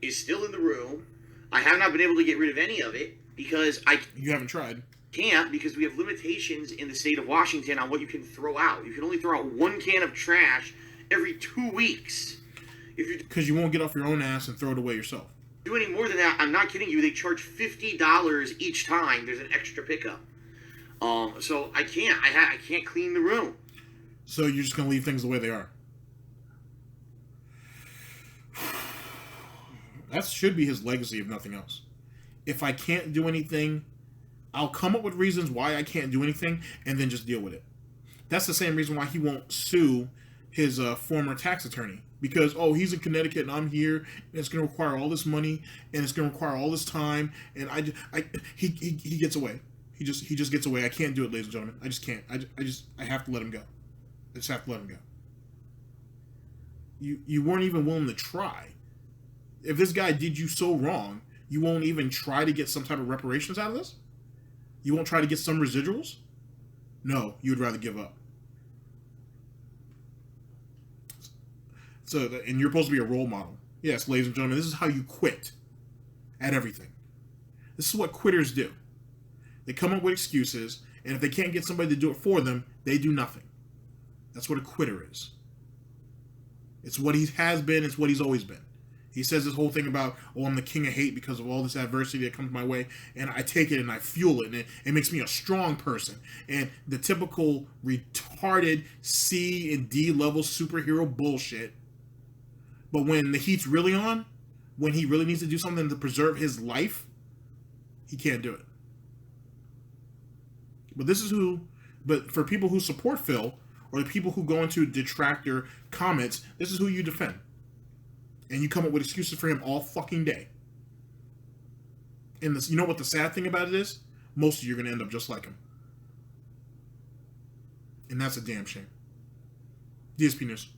is still in the room. I have not been able to get rid of any of it because You haven't tried. Can't, because we have limitations in the state of Washington on what you can throw out. You can only throw out one can of trash every 2 weeks. If you Because you won't get off your own ass and throw it away yourself. do any more than that, I'm not kidding you. They charge $50 each time there's an extra pickup. So I can't. I can't clean the room. So you're just gonna leave things the way they are. That should be his legacy, if nothing else. If I can't do anything, I'll come up with reasons why I can't do anything, and then just deal with it. That's the same reason why he won't sue his former tax attorney. Because, oh, he's in Connecticut and I'm here, and it's going to require all this money, and it's going to require all this time, and he gets away. He just gets away. I can't do it, ladies and gentlemen. I just can't. I have to let him go. I just have to let him go. You weren't even willing to try. If this guy did you so wrong, you won't even try to get some type of reparations out of this? You won't try to get some residuals? No, you would rather give up. So, and you're supposed to be a role model. Yes, ladies and gentlemen, this is how you quit at everything. This is what quitters do. They come up with excuses, and if they can't get somebody to do it for them, they do nothing. That's what a quitter is. It's what he has been, it's what he's always been. He says this whole thing about, oh, I'm the king of hate because of all this adversity that comes my way, and I take it and I fuel it, and it makes me a strong person. And the typical retarded C and D level superhero bullshit. But when the heat's really on, when he really needs to do something to preserve his life, he can't do it. But for people who support Phil, or the people who go into detractor comments, this is who you defend. And you come up with excuses for him all fucking day. And this, you know what the sad thing about it is? Most of you are going to end up just like him. And that's a damn shame. DSP News.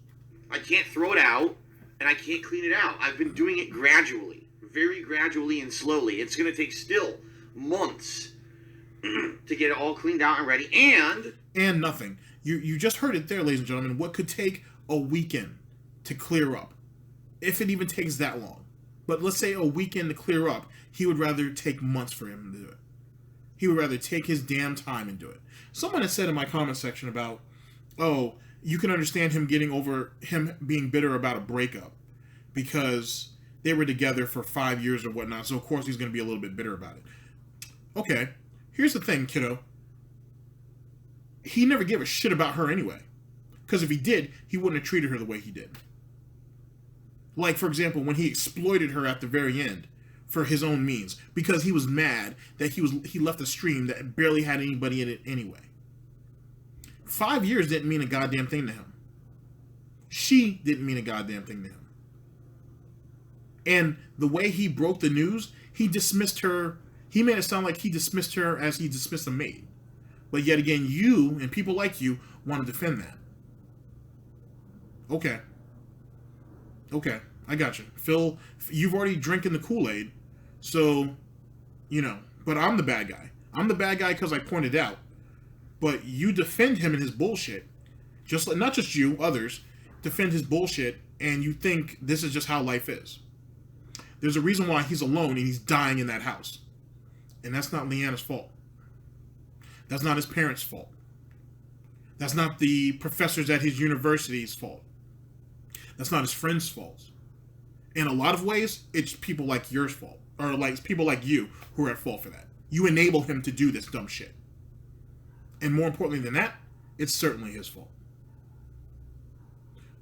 I can't throw it out, and I can't clean it out. I've been doing it gradually, very gradually and slowly. It's going to take still months to get it all cleaned out and ready. And nothing. You just heard it there, ladies and gentlemen. What could take a weekend to clear up, if it even takes that long. But let's say a weekend to clear up, he would rather take months for him to do it. He would rather take his damn time and do it. Someone has said in my comment section about, oh, you can understand him getting over him being bitter about a breakup because they were together for 5 years or whatnot, so of course he's going to be a little bit bitter about it. Okay, here's the thing, kiddo. He never gave a shit about her anyway. Because if he did, he wouldn't have treated her the way he did. Like, for example, when he exploited her at the very end for his own means, because he was mad that he left a stream that barely had anybody in it anyway. 5 years didn't mean a goddamn thing to him. She didn't mean a goddamn thing to him. And the way he broke the news, he dismissed her. He made it sound like he dismissed her as he dismissed a maid. But yet again, you and people like you want to defend that. Okay, I got you. Phil, you've already drinking the Kool-Aid, so, you know, but I'm the bad guy. I'm the bad guy because I pointed out. But you defend him and his bullshit. Just like, not just you, others, defend his bullshit, and you think this is just how life is. There's a reason why he's alone and he's dying in that house. And that's not Leanna's fault. That's not his parents' fault. That's not the professors at his university's fault. That's not his friend's fault. In a lot of ways, it's people like yours fault. Or like people like you who are at fault for that. You enable him to do this dumb shit. And more importantly than that, it's certainly his fault.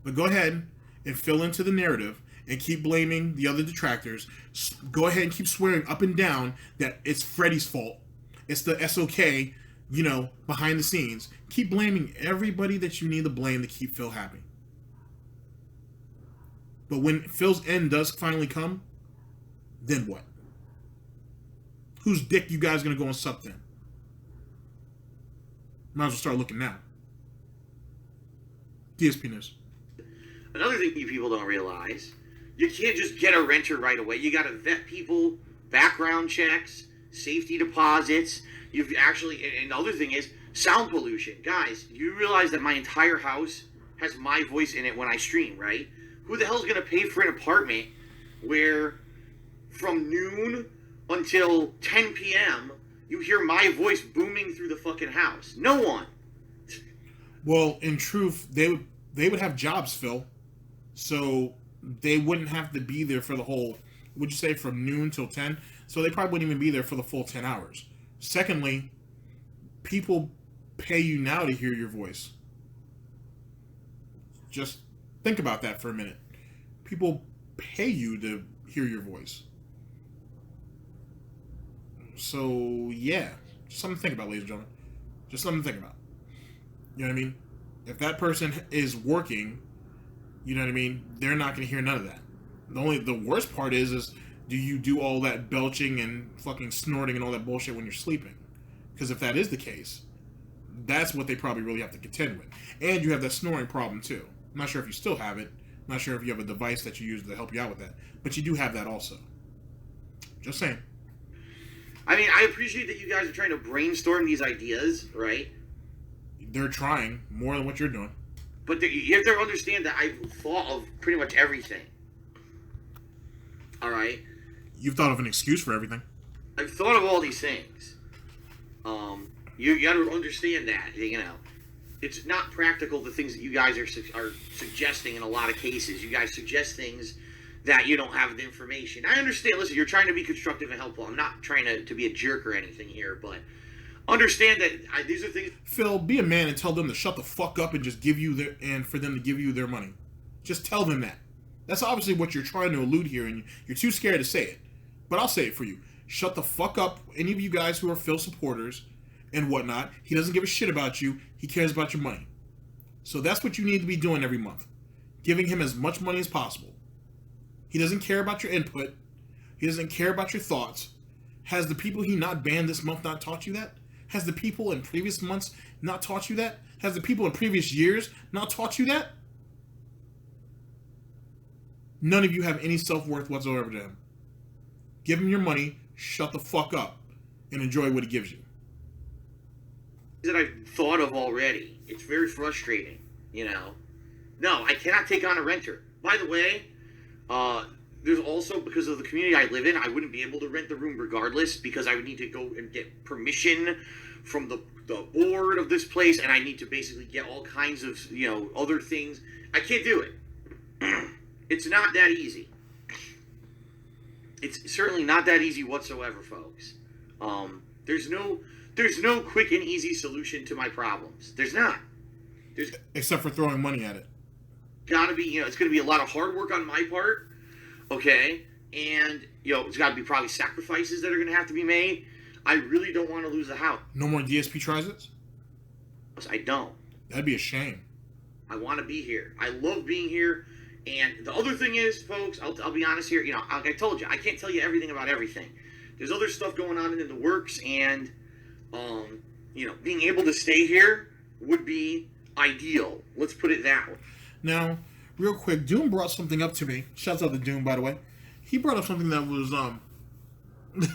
But go ahead and fill into the narrative and keep blaming the other detractors. Go ahead and keep swearing up and down that it's Freddie's fault. It's the SOK, you know, behind the scenes. Keep blaming everybody that you need to blame to keep Phil happy. But when Phil's end does finally come, then what? Whose dick you guys gonna go and suck then? Might as well start looking now. DSP News. Another thing you people don't realize, you can't just get a renter right away. You gotta vet people, background checks, safety deposits. You've actually, and the other thing is sound pollution. Guys, you realize that my entire house has my voice in it when I stream, right? Who the hell's gonna pay for an apartment where from noon until 10 p.m. you hear my voice booming through the fucking house? No one. Well, in truth, they would have jobs, Phil. So they wouldn't have to be there for the whole, would you say, from noon till 10? So they probably wouldn't even be there for the full 10 hours. Secondly, people pay you now to hear your voice. Just think about that for a minute. People pay you to hear your voice. So, yeah. Just something to think about, ladies and gentlemen. Just something to think about. You know what I mean? If that person is working, you know what I mean, they're not going to hear none of that. The worst part is do you do all that belching and fucking snorting and all that bullshit when you're sleeping? Because if that is the case, that's what they probably really have to contend with. And you have that snoring problem too. I'm not sure if you still have it. I'm not sure if you have a device that you use to help you out with that. But you do have that also. Just saying. I mean, I appreciate that you guys are trying to brainstorm these ideas, right? They're trying more than what you're doing. But you have to understand that I've thought of pretty much everything. All right? You've thought of an excuse for everything. I've thought of all these things. You got to understand that, you know. It's not practical, the things that you guys are suggesting in a lot of cases. You guys suggest things that you don't have the information. I understand. Listen, you're trying to be constructive and helpful. I'm not trying to be a jerk or anything here, but understand that these are things. Phil, be a man and tell them to shut the fuck up and just give you for them to give you their money. Just tell them that. That's obviously what you're trying to allude here, and you're too scared to say it. But I'll say it for you. Shut the fuck up, any of you guys who are Phil supporters and whatnot. He doesn't give a shit about you. He cares about your money. So that's what you need to be doing every month. Giving him as much money as possible. He doesn't care about your input. He doesn't care about your thoughts. Has the people he not banned this month not taught you that? Has the people in previous months not taught you that? Has the people in previous years not taught you that? None of you have any self-worth whatsoever to him. Give him your money, shut the fuck up, and enjoy what he gives you. That I've thought of already. It's very frustrating, you know. No, I cannot take on a renter. By the way, there's also, because of the community I live in, I wouldn't be able to rent the room regardless, because I would need to go and get permission from the board of this place, and I need to basically get all kinds of, you know, other things. I can't do it. It's not that easy. It's certainly not that easy whatsoever, folks. There's no quick and easy solution to my problems. There's not. Except for throwing money at it. Gotta be, you know, it's gonna be a lot of hard work on my part, okay? And, you know, it's gotta be probably sacrifices that are gonna have to be made. I really don't want to lose the house. No more DSP tries-its? I don't. That'd be a shame. I want to be here. I love being here. And the other thing is, folks, I'll be honest here, you know, like I told you, I can't tell you everything about everything. There's other stuff going on in the works, and, you know, being able to stay here would be ideal. Let's put it that way. Now, real quick, Doom brought something up to me. Shouts out to Doom, by the way. He brought up something that was,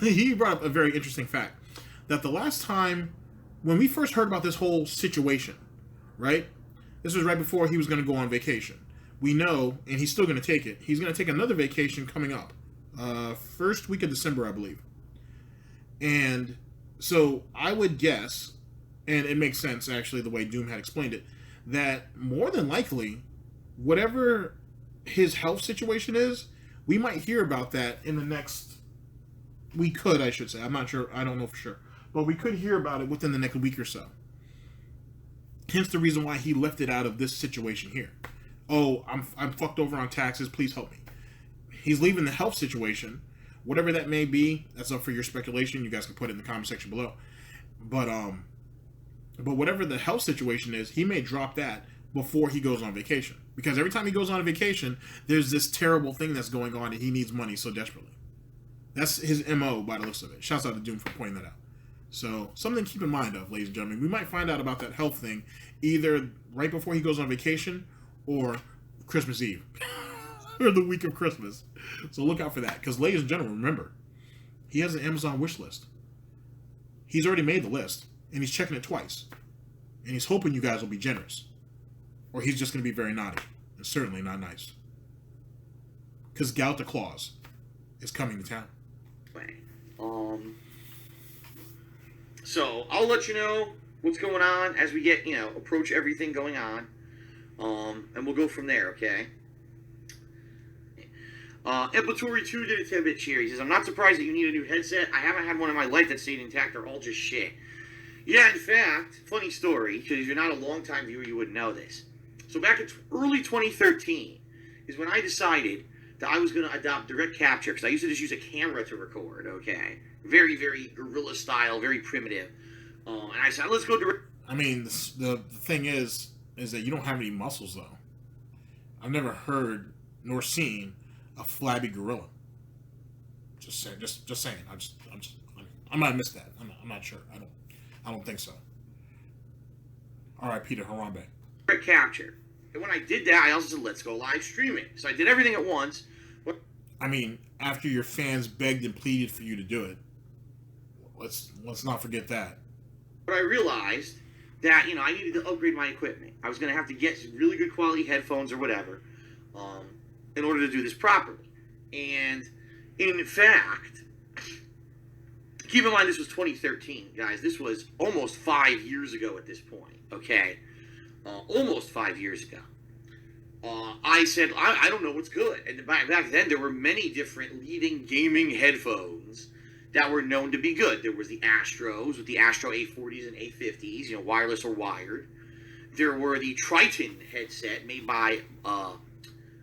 he brought up a very interesting fact. That the last time, when we first heard about this whole situation, right? This was right before he was going to go on vacation. We know, and he's still going to take it, he's going to take another vacation coming up. First week of December, I believe. And so I would guess, and it makes sense, actually, the way Doom had explained it, that more than likely, whatever his health situation is, we might hear about that in the next... We could, I should say. I'm not sure. I don't know for sure. But we could hear about it within the next week or so. Hence the reason why he left it out of this situation here. Oh, I'm fucked over on taxes. Please help me. He's leaving the health situation. Whatever that may be, that's up for your speculation. You guys can put it in the comment section below. But whatever the health situation is, he may drop that before he goes on vacation. Because every time he goes on a vacation, there's this terrible thing that's going on and he needs money so desperately. That's his MO by the looks of it. Shouts out to Doom for pointing that out. So, something to keep in mind of, ladies and gentlemen. We might find out about that health thing either right before he goes on vacation or Christmas Eve. Or the week of Christmas. So look out for that. Because, ladies and gentlemen, remember, he has an Amazon wish list. He's already made the list, and he's checking it twice. And he's hoping you guys will be generous. Or he's just going to be very naughty. And certainly not nice. Because Galta Claus is coming to town. So I'll let you know what's going on as we get, you know, approach everything going on. And we'll go from there, okay? Epitori2 did a 10-bit cheer. He says, I'm not surprised that you need a new headset. I haven't had one in my life that stayed intact. They're all just shit. Yeah, in fact, funny story, because if you're not a long-time viewer, you wouldn't know this. So back in early 2013 is when I decided that I was going to adopt direct capture, because I used to just use a camera to record, okay? Very, very guerrilla style, very primitive. And I said, let's go direct. I mean, the thing is that you don't have any muscles, though. I've never heard nor seen a flabby gorilla. Just saying. Just saying. I might have missed that. I'm not sure. I don't think so. R.I.P. to Harambe. Direct capture. And when I did that, I also said, let's go live streaming. So I did everything at once. I mean, after your fans begged and pleaded for you to do it, let's not forget that. But I realized that, I needed to upgrade my equipment. I was going to have to get some really good quality headphones or whatever in order to do this properly. And in fact, keep in mind this was 2013, guys. This was almost 5 years ago at this point, okay? Almost 5 years ago. I said, I don't know what's good. And back then, there were many different leading gaming headphones that were known to be good. There was the Astros with the Astro A40s and A50s, wireless or wired. There were the Triton headset made by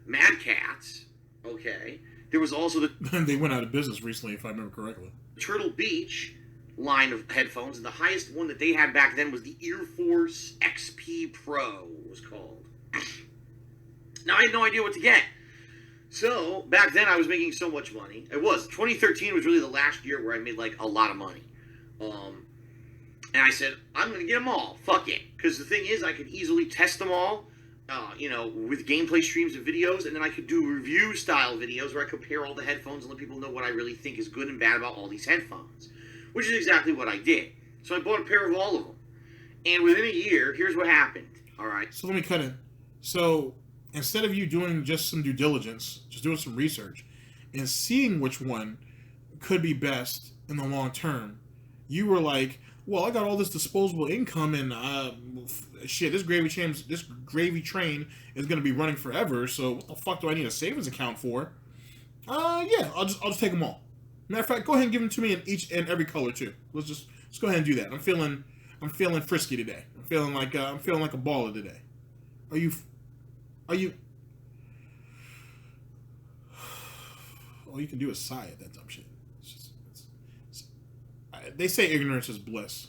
Mad Cats, okay? There was also the... They went out of business recently, if I remember correctly. Turtle Beach line of headphones, and the highest one that they had back then was the Ear Force XP Pro, it was called. Now, I had no idea what to get. So, back then, I was making so much money. 2013 was really the last year where I made, a lot of money. And I said, I'm going to get them all. Fuck it. Because the thing is, I could easily test them all, with gameplay streams and videos, and then I could do review-style videos where I compare all the headphones and let people know what I really think is good and bad about all these headphones. Which is exactly what I did. So I bought a pair of all of them. And within a year, here's what happened. All right. So let me cut in. So instead of you doing just some due diligence, just doing some research, and seeing which one could be best in the long term, you were like, well, I got all this disposable income, and shit, this gravy train is going to be running forever, so what the fuck do I need a savings account for? Yeah, I'll just take them all. Matter of fact, go ahead and give them to me in each and every color too. Let's go ahead and do that. I'm feeling frisky today. I'm feeling like a baller today. Are you? All you can do is sigh at that dumb shit. They say ignorance is bliss,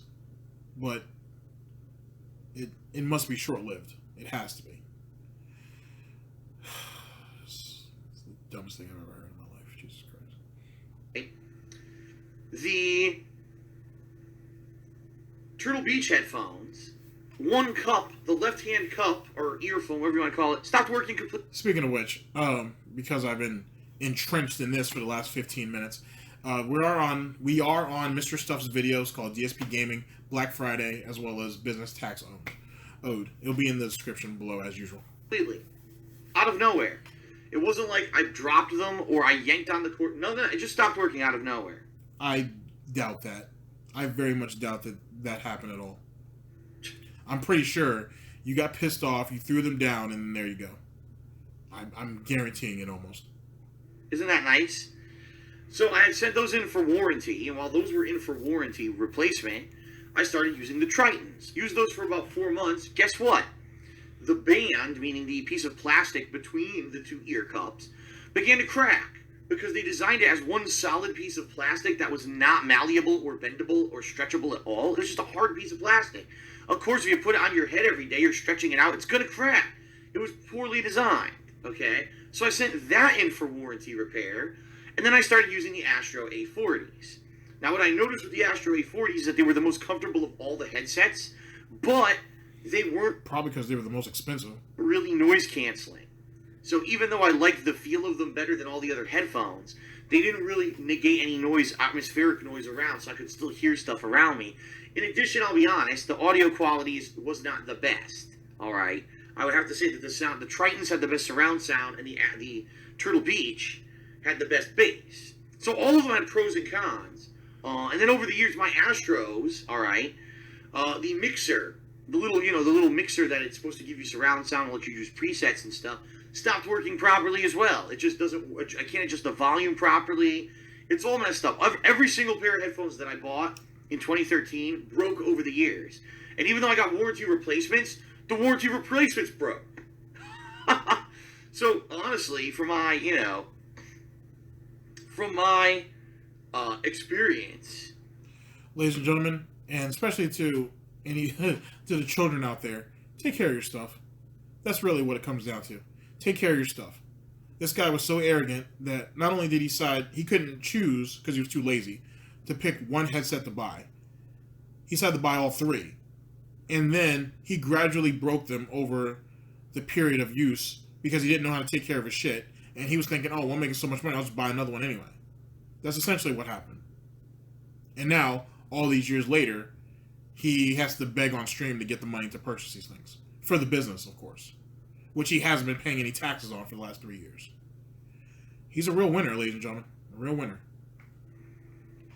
but it must be short-lived. It has to be. It's the dumbest thing I've ever heard in my life. Jesus Christ. The Turtle Beach headphones, one cup, the left-hand cup, or earphone, whatever you want to call it, stopped working completely. Speaking of which, because I've been entrenched in this for the last 15 minutes, we are on Mr. Stuff's videos called DsPgaming, Black Friday, as well as Business Tax Owed. It'll be in the description below as usual. Completely. Out of nowhere. It wasn't like I dropped them or I yanked on the cord. No, it just stopped working out of nowhere. I doubt that. I very much doubt that happened at all. I'm pretty sure you got pissed off, you threw them down, and there you go. I'm guaranteeing it almost. Isn't that nice? So I had sent those in for warranty, and while those were in for warranty replacement, I started using the Tritons. Used those for about 4 months. Guess what? The band, meaning the piece of plastic between the two ear cups, began to crack because they designed it as one solid piece of plastic that was not malleable or bendable or stretchable at all. It was just a hard piece of plastic. Of course, if you put it on your head every day, you're stretching it out, it's going to crack. It was poorly designed, okay? So I sent that in for warranty repair, and then I started using the Astro A40s. Now, what I noticed with the Astro A40s is that they were the most comfortable of all the headsets, but they weren't... Probably because they were the most expensive. ...really noise-canceling. So even though I liked the feel of them better than all the other headphones, they didn't really negate any noise, atmospheric noise around, so I could still hear stuff around me. In addition, I'll be honest, the audio quality was not the best, all right? I would have to say that the Tritons had the best surround sound, and the Turtle Beach had the best bass. So all of them had pros and cons. And then over the years, my Astros, all right, the mixer, the little mixer that it's supposed to give you surround sound and let you use presets and stuff, stopped working properly as well. It just doesn't. I can't adjust the volume properly. It's all messed up. Every single pair of headphones that I bought in 2013 broke over the years. And even though I got warranty replacements, the warranty replacements broke. So honestly, from my experience, Ladies and gentlemen, and especially to any to the children out there, take care of your stuff. That's really what it comes down to. Take care of your stuff. This guy was so arrogant that not only did he decide he couldn't choose because he was too lazy to pick one headset to buy, he decided to buy all three. And then he gradually broke them over the period of use because he didn't know how to take care of his shit. And he was thinking, oh, well, I'm making so much money, I'll just buy another one anyway. That's essentially what happened. And now, all these years later, he has to beg on stream to get the money to purchase these things. For the business, of course. Which he hasn't been paying any taxes on for the last 3 years. He's a real winner, ladies and gentlemen. A real winner.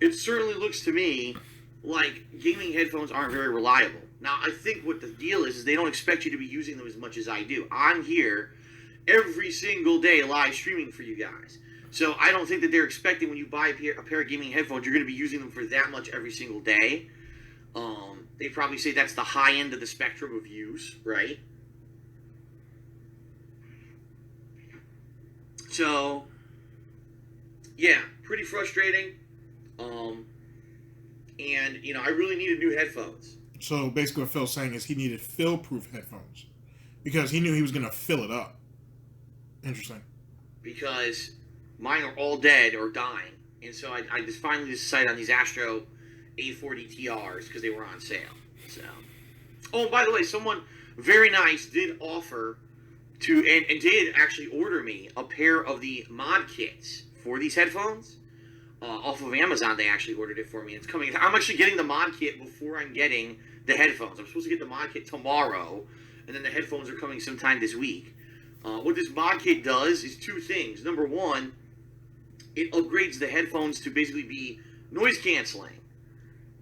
it certainly looks to me like gaming headphones aren't very reliable. Now, I think what the deal is they don't expect you to be using them as much as I do. I'm here every single day live streaming for you guys. So I don't think that they're expecting when you buy a pair of gaming headphones, you're going to be using them for that much every single day. They probably say that's the high end of the spectrum of use, right? So, yeah, pretty frustrating. And, you know, I really needed new headphones. So basically what Phil's saying is he needed fill-proof headphones because he knew he was going to fill it up. Interesting. Because mine are all dead or dying. And so I just finally decided on these Astro A40 TRs because they were on sale. So, oh, by the way, someone very nice did offer to, and did actually order me a pair of the mod kits for these headphones. Off of Amazon, they actually ordered it for me. It's coming. I'm actually getting the mod kit before I'm getting the headphones. I'm supposed to get the mod kit tomorrow, and then the headphones are coming sometime this week. What this mod kit does is two things. Number one, it upgrades the headphones to basically be noise canceling.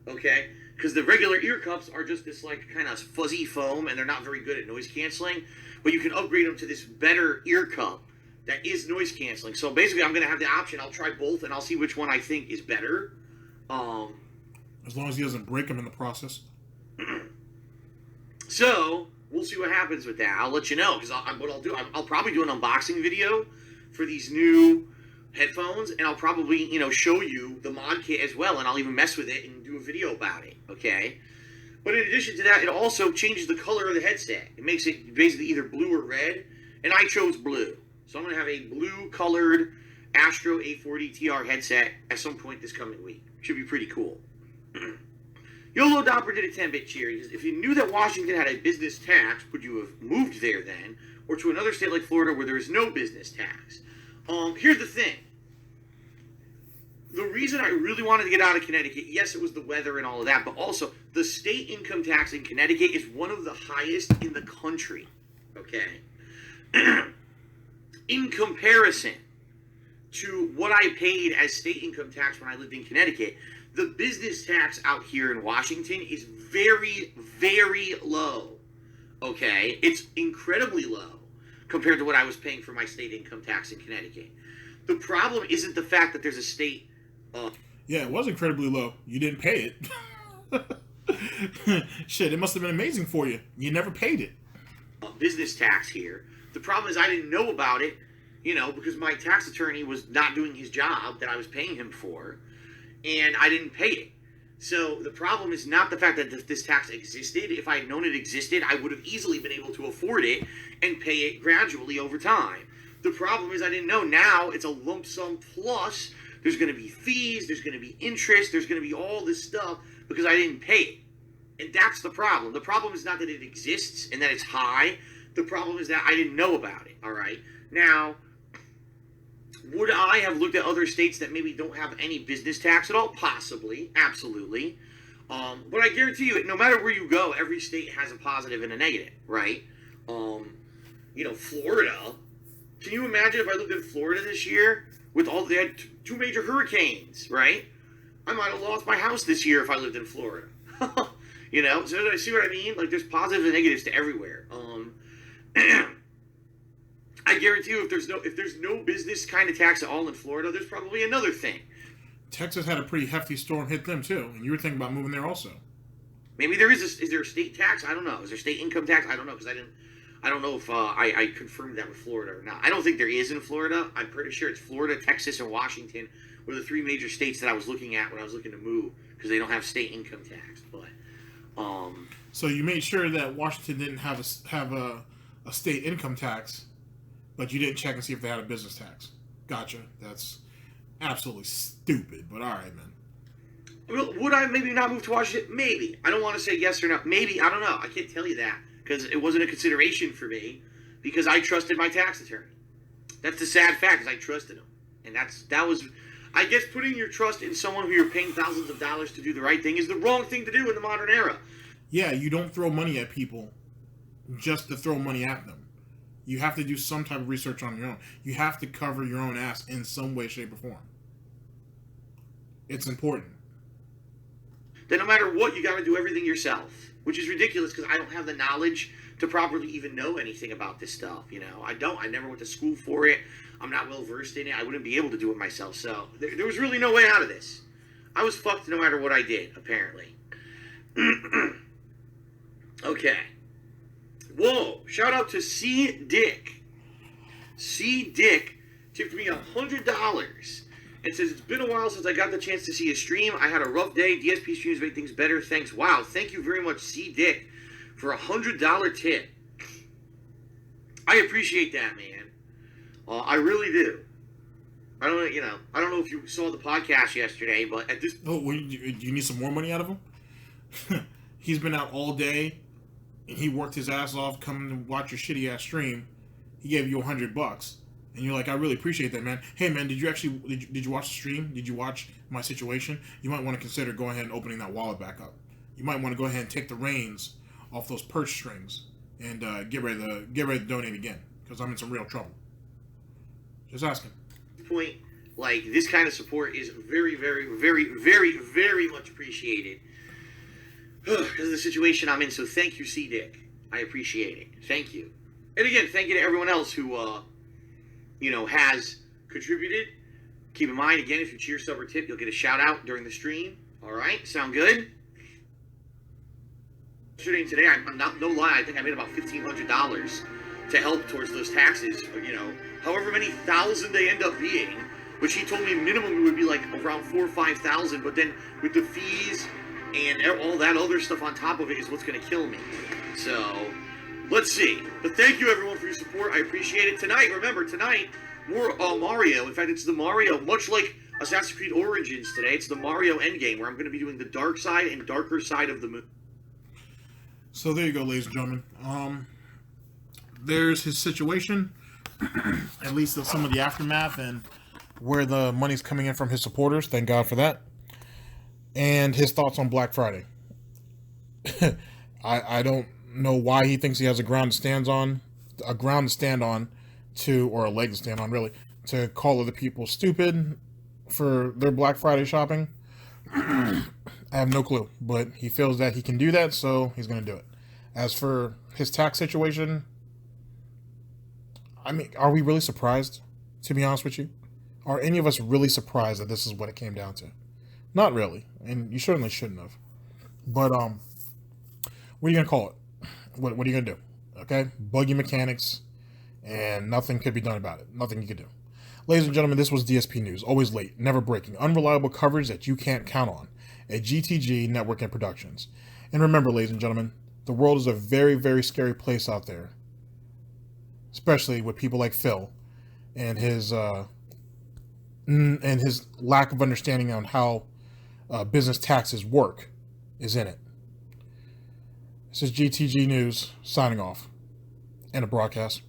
Okay? Because the regular ear cups are just this like kind of fuzzy foam, and they're not very good at noise canceling. But you can upgrade them to this better ear cup that is noise canceling. So basically, I'm going to have the option. I'll try both, and I'll see which one I think is better. As long as he doesn't break them in the process. So we'll see what happens with that. I'll let you know, because what I'll do, I'll probably do an unboxing video for these new headphones, and I'll probably, you know, show you the mod kit as well, and I'll even mess with it and do a video about it, okay? But in addition to that, it also changes the color of the headset. It makes it basically either blue or red, and I chose blue. So I'm going to have a blue-colored Astro A40 TR headset at some point this coming week. Should be pretty cool. YOLO Dopper did a 10-bit cheer. He says, if you knew that Washington had a business tax, would you have moved there then? Or to another state like Florida where there is no business tax? Here's the thing. The reason I really wanted to get out of Connecticut, yes, it was the weather and all of that, but also the state income tax in Connecticut is one of the highest in the country. Okay? In comparison to what I paid as state income tax when I lived in Connecticut, the business tax out here in Washington is very, very low. Okay? It's incredibly low compared to what I was paying for my state income tax in Connecticut. The problem isn't the fact that there's a state... yeah, it was incredibly low. You didn't pay it. Shit, it must have been amazing for you. You never paid it. Business tax here. The problem is I didn't know about it, you know, because my tax attorney was not doing his job that I was paying him for, and I didn't pay it. So the problem is not the fact that this tax existed. If I had known it existed, I would have easily been able to afford it and pay it gradually over time. The problem is I didn't know. Now it's a lump sum plus. There's going to be fees. There's going to be interest. There's going to be all this stuff because I didn't pay it. And that's the problem. The problem is not that it exists and that it's high. The problem is that I didn't know about it, all right? Now, would I have looked at other states that maybe don't have any business tax at all? Possibly, absolutely. But I guarantee you, no matter where you go, every state has a positive and a negative, right? You know, Florida, can you imagine if I lived in Florida this year with all, they had two major hurricanes, right? I might have lost my house this year if I lived in Florida. You know, so I see what I mean? Like, there's positives and negatives to everywhere. I guarantee you, if there's no business kind of tax at all in Florida, there's probably another thing. Texas had a pretty hefty storm hit them too, and you were thinking about moving there also. Maybe there is there a state tax? I don't know. Is there state income tax? I don't know, because I don't know if I confirmed that with Florida or not. I don't think there is in Florida. I'm pretty sure it's Florida, Texas, and Washington were the three major states that I was looking at when I was looking to move, because they don't have state income tax. But so you made sure that Washington didn't have a state income tax, but you didn't check and see if they had a business tax. Gotcha. That's absolutely stupid, but all right, man. Would I maybe not move to Washington? Maybe. I don't want to say yes or no. Maybe. I don't know. I can't tell you that, because it wasn't a consideration for me, because I trusted my tax attorney. That's the sad fact, is I trusted him. And that was, I guess, putting your trust in someone who you're paying thousands of dollars to do the right thing is the wrong thing to do in the modern era. Yeah, you don't throw money at people just to throw money at them. You have to do some type of research on your own. You have to cover your own ass in some way, shape, or form. It's important. Then no matter what, you got to do everything yourself, which is ridiculous, because I don't have the knowledge to properly even know anything about this stuff. You know, I don't. I never went to school for it. I'm not well versed in it. I wouldn't be able to do it myself. So there was really no way out of this. I was fucked no matter what I did, apparently. Okay. Whoa! Shout out to C Dick. C Dick tipped me $100. It says, it's been a while since I got the chance to see a stream. I had a rough day. DSP streams make things better. Thanks. Wow. Thank you very much, C Dick, for $100 tip. I appreciate that, man. I really do. I don't know if you saw the podcast yesterday, but at this... Oh, well, you need some more money out of him? He's been out all day, and he worked his ass off coming to watch your shitty-ass stream. He gave you $100. And you're like, I really appreciate that, man. Hey, man, did you watch the stream? Did you watch my situation? You might want to consider going ahead and opening that wallet back up. You might want to go ahead and take the reins off those purse strings and get ready to donate again, because I'm in some real trouble. Just asking. Point, like, this kind of support is very, very, very, very, very much appreciated because of the situation I'm in. So thank you, C Dick. I appreciate it. Thank you. And again, thank you to everyone else who has contributed. Keep in mind, again, if you cheer, sub, or tip, you'll get a shout out during the stream. All right, sound good? Yesterday and today, I'm not, no lie, I think I made about $1,500 to help towards those taxes. However many thousand they end up being, which he told me minimum would be like around 4,000 or 5,000. But then with the fees and all that other stuff on top of it is what's going to kill me. So let's see. But thank you everyone for your support. I appreciate it. Tonight, remember, more Mario. In fact, it's the Mario, much like Assassin's Creed Origins today, it's the Mario Endgame, where I'm going to be doing the dark side and darker side of the moon. So there you go, ladies and gentlemen. There's his situation, at least some of the aftermath and where the money's coming in from his supporters. Thank God for that. And his thoughts on Black Friday. I don't know why he thinks he has a ground to stand on, or a leg to stand on, really, to call other people stupid for their Black Friday shopping. I have no clue, but he feels that he can do that, so he's going to do it. As for his tax situation, I mean, are we really surprised, to be honest with you? Are any of us really surprised that this is what it came down to? Not really, and you certainly shouldn't have. But, what are you going to call it? What are you going to do? Okay? Buggy mechanics, and nothing could be done about it. Nothing you could do. Ladies and gentlemen, this was DSP News. Always late, never breaking, unreliable coverage that you can't count on at GTG Network and Productions. And remember, ladies and gentlemen, the world is a very, very scary place out there. Especially with people like Phil and his lack of understanding on how business taxes work is in it. This is GTG News signing off. End of broadcast.